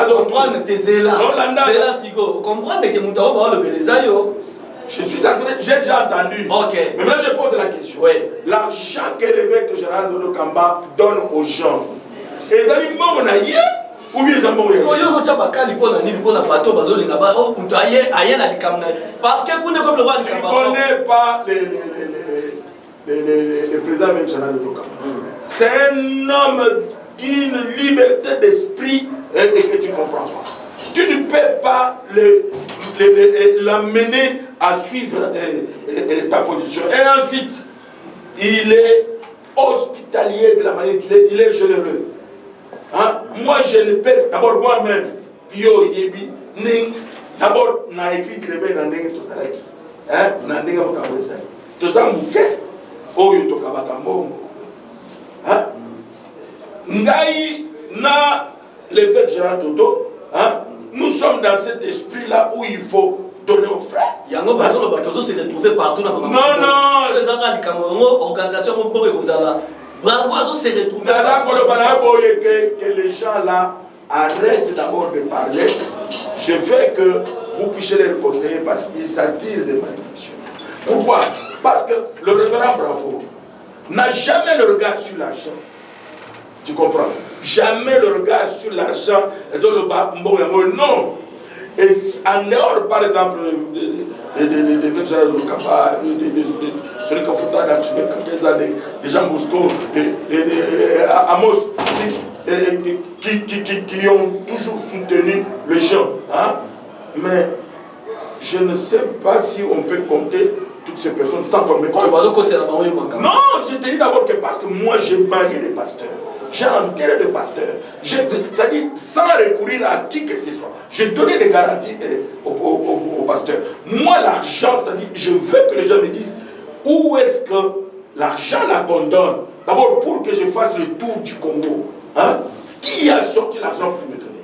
comprendre tes zélas. Zélas, Sigo, comprendre que Moutao va le Bélézayo. Je suis en train, j'ai déjà entendu. Ok. Mais maintenant je pose la question. Oui. L'argent que l'évêque général de Kamba donne aux gens, ils ont dit bon, on a yé ou bien ils ont bon. Parce que vous ne connaissez pas le président général de Kamba. C'est un homme d'une liberté d'esprit et que tu ne comprends pas. Tu ne peux pas l'amener à suivre ta position. Et ensuite, il est hospitalier de la manière qu'il est, il est généreux. Hein? Moi, je ne peux, d'abord moi-même, yo yebi, d'abord, na écrit que le na ndenge totalaki. Hein? Na ndenge mokabweza. Toza muke, oyo tokabaka mbongo. Hein? Ngai na l'évêque Gérard Dodo, hein? Nous sommes dans cet esprit-là où il faut donner aux frères. Il y a un homme qui se retrouve partout dans le monde. Non, non. Organisation bravo, se retrouve que les gens là arrêtent d'abord de parler. Je veux que vous puissiez les conseiller parce qu'ils s'attirent des malédictions. Pourquoi? Parce que le révérend Bravo n'a jamais le regard sur l'argent. Tu comprends? Jamais le regard sur l'argent. Non. Et en dehors, par exemple, des gens Bosco, Amos, qui ont toujours soutenu les gens. Hein? Mais je ne sais pas si on peut compter toutes ces personnes sans qu'on me compte. Non, je te dis d'abord que parce que moi j'ai marié des pasteurs. J'ai enterré des pasteurs. C'est-à-dire sans recourir à qui que ce soit. J'ai donné des garanties aux pasteurs. Moi, l'argent, c'est-à-dire, je veux que les gens me disent où est-ce que l'argent là qu'on donne, d'abord pour que je fasse le tour du Congo, hein, qui a sorti l'argent pour me donner?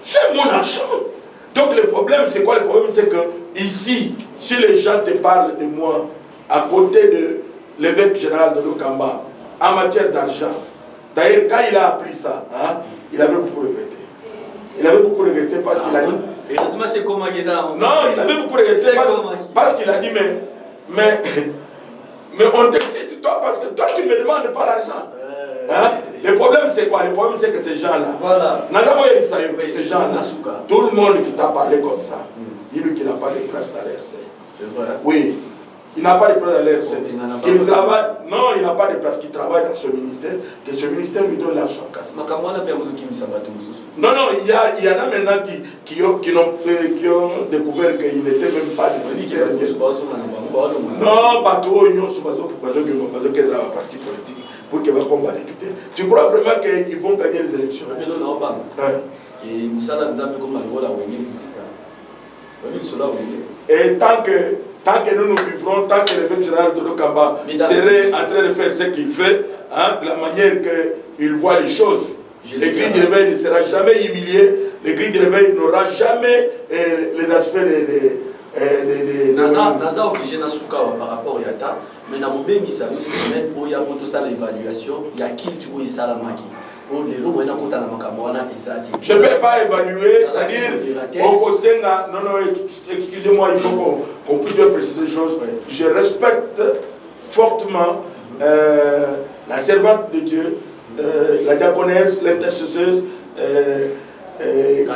C'est mon argent. Donc le problème, c'est quoi? Le problème, c'est que ici, si les gens te parlent de moi, à côté de l'évêque général de Lokamba, en matière d'argent, d'ailleurs, quand il a appris ça, hein, il avait beaucoup regretté. Il avait beaucoup regretté parce qu'il a dit... Non, il avait beaucoup regretté parce qu'il a dit, mais on t'excite toi parce que toi tu ne me demandes pas l'argent. Hein? Le problème c'est quoi? Le problème c'est que ces gens-là, voilà. Ces gens-là, tout le monde qui t'a parlé comme ça, dis-lui qu'il n'a pas de place dans l'RC. C'est vrai. Oui. Il n'a pas de place dans l'RC. Il travaille, non, il n'a pas de place, qu'il travaille dans ce ministère, que ce ministère lui donne l'argent. Non, non, il y en a maintenant qui ont découvert qu'il n'était même pas de ministère. Non, pas trop, ils ont parti politique pour qu'ils vont combattre les députés. Tu crois vraiment qu'ils vont gagner les élections? Et tant que nous nous vivrons, tant que l'évêque général de Lokamba serait en train de faire ce qu'il fait, hein, de la manière qu'il voit les choses, l'église de réveil ne sera jamais humiliée, l'église de réveil n'aura jamais les aspects Naza obligé na souka par rapport à Yata, mais na mobé misalo c'est même pour y avoir tout ça l'évaluation, il y a qui tu vois ça la maki. Je ne vais pas évaluer, c'est-à-dire, non, excusez-moi, il faut qu'on puisse bien préciser les choses. Je respecte fortement la servante de Dieu, la diaconesse, l'intercesseuse,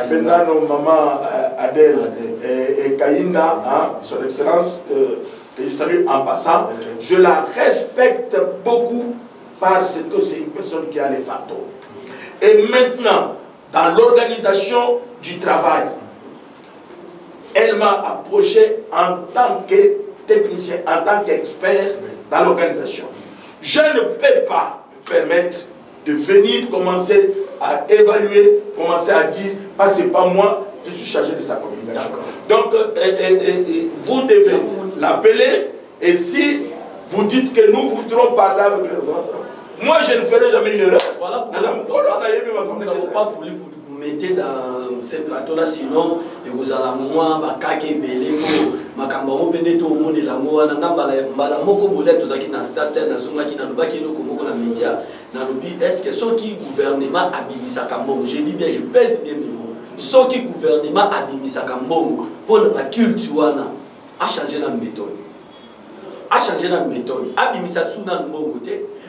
Pendano, maman Adèle et Kaïna, hein, son excellence, que je salue en passant. Je la respecte beaucoup parce que c'est une personne qui a les fantômes. Et maintenant, dans l'organisation du travail, elle m'a approché en tant que technicien, en tant qu'expert dans l'organisation. Je ne peux pas me permettre de venir commencer à évaluer, commencer à dire, ah, c'est pas moi qui suis chargé de sa communication. Donc, vous devez l'appeler, et si vous dites que nous voudrons parler avec les autres, moi, je ne ferai jamais une erreur. Voilà pourquoi nous n'avons pas voulu vous mettre dans ces plateaux-là, sinon, vous allez moi, Bakake, Belé, Makambamo, Beneto, Moni, Lamoa, Nangamba, Moko, Bolet, Tozaki, Nastat, Nazumaki, Nanubaki, Nokomoko, na média, Nanubi, est-ce que ceux qui gouvernement Abimisa Kambongo, je dis bien, je pèse bien mes mots, ceux qui gouvernement Abimisa Kambongo, pour la culture, a changé la méthode. A changé la méthode. Abimisa Tsuna Mbongo,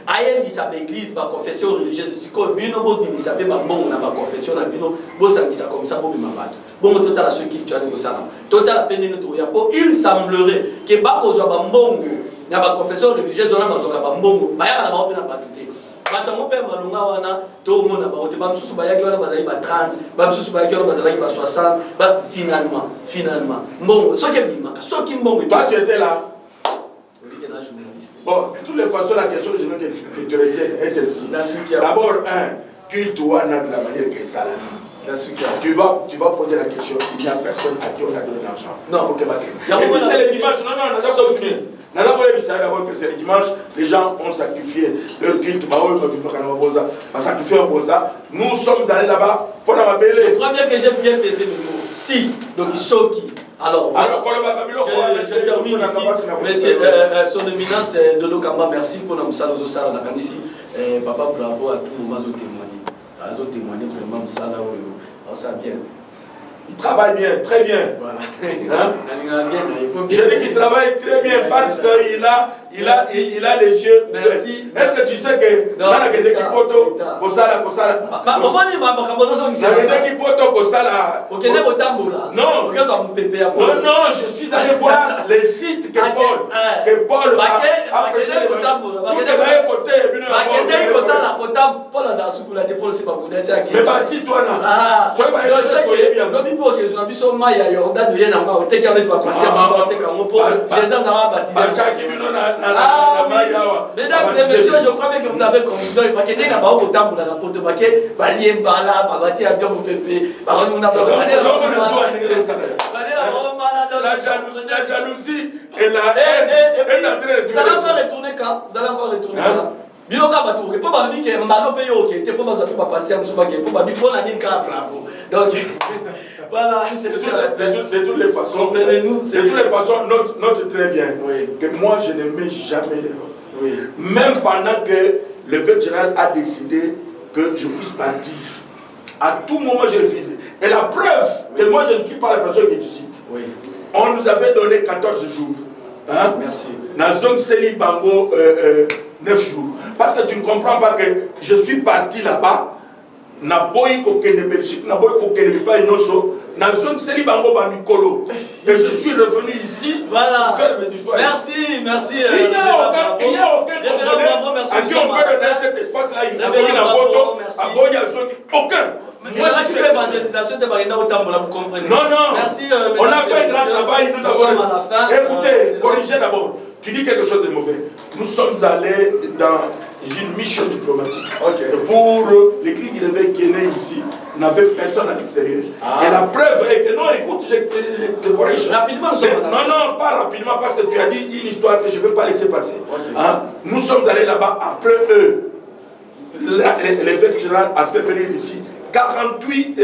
ayebi sa église ba confession religieuse siko bino bo bimisa be ba mbongo na ba confession na bino bo sangisa comme ça bo bimabata bongo total ceux qui tu as négocié total peine to ya po il semblerait que ba kozwa ba mbongo na ba confession religieuse na ba zoka ba mbongo ba ya na ba opena ba tuté batango pe malonga wana to mona ba ote ba msusu ba yaki wana bazali ba 30 ba msusu ba yaki wana bazali ba 60 ba finalement mbongo soki bimaka soki mbongo toi tu étais là. Journaliste. Bon, de toutes les façons, la question que je veux que tu retiennes est celle-ci. D'abord, qu'il doit de la manière que ça tu vas poser la question, il n'y a personne à qui on a donné l'argent. Non. Et puis c'est le dimanche, non, d'abord que c'est le dimanche, les gens ont sacrifié leur culte, sacrifié un bosa. Nous sommes allés là-bas pour la belle. Je crois bien que j'ai bien pesé le mot. Si, donc il saute qui. Alors, je termine ici. Monsieur, son éminence de Lokamba, merci pour nous saluer au salon de ici. Papa, bravo à tout moment, ils ont témoigné. Ils ont témoigné vraiment au salon. Ça bien. Il travaille bien, très bien. Voilà. Hein? Je dis qu'il travaille très bien parce qu'il a les yeux. Merci. Est-ce que tu sais que dans la question poto, kosala. Non, je suis allé voir les sites que Paul a prêché. Mais bah si toi là. Mesdames et messieurs, je crois bien que vous avez compris. La jalousie et la haine est en train de tuer. Vous allez encore retourner quand? Vous allez encore retourner quand? Biloka batu ke po ba bi ke mbalo pe yo ke te po ba za pe ba pasteur muso ba ke po ba bi po la ni ka bravo. Donc voilà, de toutes les façons, comprenez-nous, de toutes les façons note très bien que moi je n'aimais jamais les autres. Oui. Même pendant que le vétérinaire a décidé que je puisse partir, à tout moment je refusais. Et la preuve que moi je ne suis pas la personne que tu cites. Oui. On nous avait donné 14 jours. Hein? Merci. Nazong Seli Bango 9 jours. Parce que tu ne comprends pas que je suis parti là-bas. Naboyi kokene Belgique, naboyi kokene pas Nyonso, Nazong Seli Bango Banikolo. Et je suis revenu ici. Voilà. Pour faire mes histoires. Merci, merci. Il n'y a aucun Congolais à qui on peut donner cet espace-là. Il y a aucun. Moi, je suis l'évangélisation de Marina Otambola, vous comprenez? Non, non. Merci. On a fait un grand travail. Nous sommes à la fin. Écoutez, corrigez d'abord. Tu dis quelque chose de mauvais. Nous sommes allés dans une mission diplomatique. Pour l'église qui est née ici, n'avait personne à l'extérieur. Et la preuve est que non, écoute, je te corrige. Rapidement, nous sommes non, non, pas rapidement, parce que tu as dit une histoire que je ne peux pas laisser passer. Hein? Nous sommes allés là-bas après eux. L'évêque général a fait venir ici 48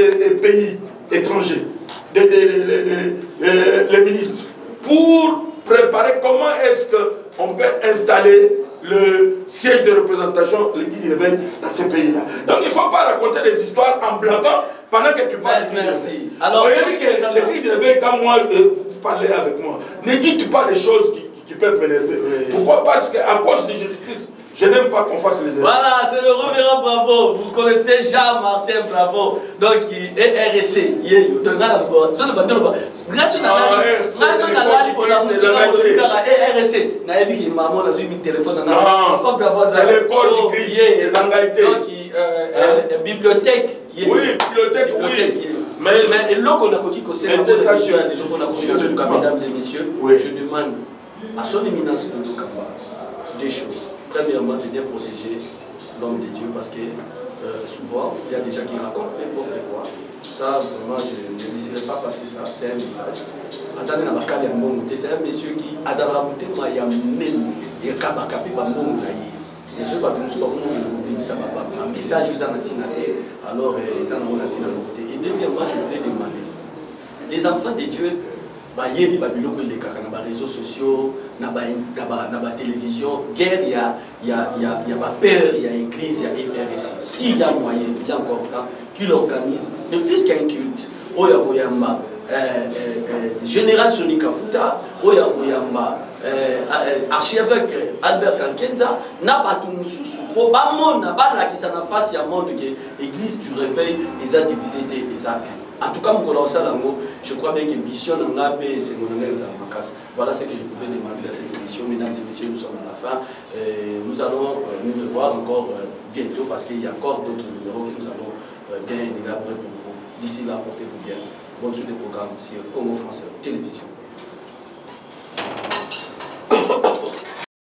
pays étrangers, les ministres, pour préparer comment est-ce qu'on peut installer le siège de représentation, l'église du réveil dans ces pays-là. Donc il ne faut pas raconter des histoires en blaguant pendant que tu parles. Merci. Alors, l'église du réveil, quand moi, vous parlez avec moi, ne dites pas des choses qui peuvent m'énerver. Pourquoi? Parce qu'à cause de Jésus-Christ, je n'aime pas qu'on fasse les erreurs. Voilà, c'est le révérend Bravo. Vous connaissez Jean-Martin Bravo. Donc, il est RSC. Il est de c'est l'école du Christ, les engagés. Donc, bibliothèque. Oui, bibliothèque, oui. Mais là qu'on a connu que c'est mesdames et messieurs, je demande à son éminence de Dokamba deux choses. Premièrement, de bien protéger l'homme de Dieu parce que souvent, il y a des gens qui racontent n'importe quoi. Ça, vraiment, je ne laisserai pas passer ça. C'est un message. C'est un monsieur qui a un message aux Anatinate, alors ils en ont Et deuxièmement, je voulais demander les enfants de Dieu. Il y a des réseaux sociaux, il y a la télévision, guerre, il y a peur, il y a l'église, il y a RSC. S'il y a moyen, il y a encore temps qu'il organise, le fils qui a un culte, Oyaboyamba, général Sonika Futa, Oyaboyamba, archevêque Albert Kankenza, Nabatu Moussousou, Obamon, Nabala qui s'en a face, il y a monde que l'église du réveil, ils ont divisé des armes. En tout cas, je crois bien que Mission Nangabe et Sémonangé nous allons casse. Voilà ce que je pouvais demander à cette émission. Mesdames et messieurs, nous sommes à la fin. Nous allons nous revoir encore bientôt parce qu'il y a encore d'autres numéros que nous allons bien élaborer pour vous. D'ici là, portez-vous bien. Bonne suite des programmes sur Congo Français Télévision.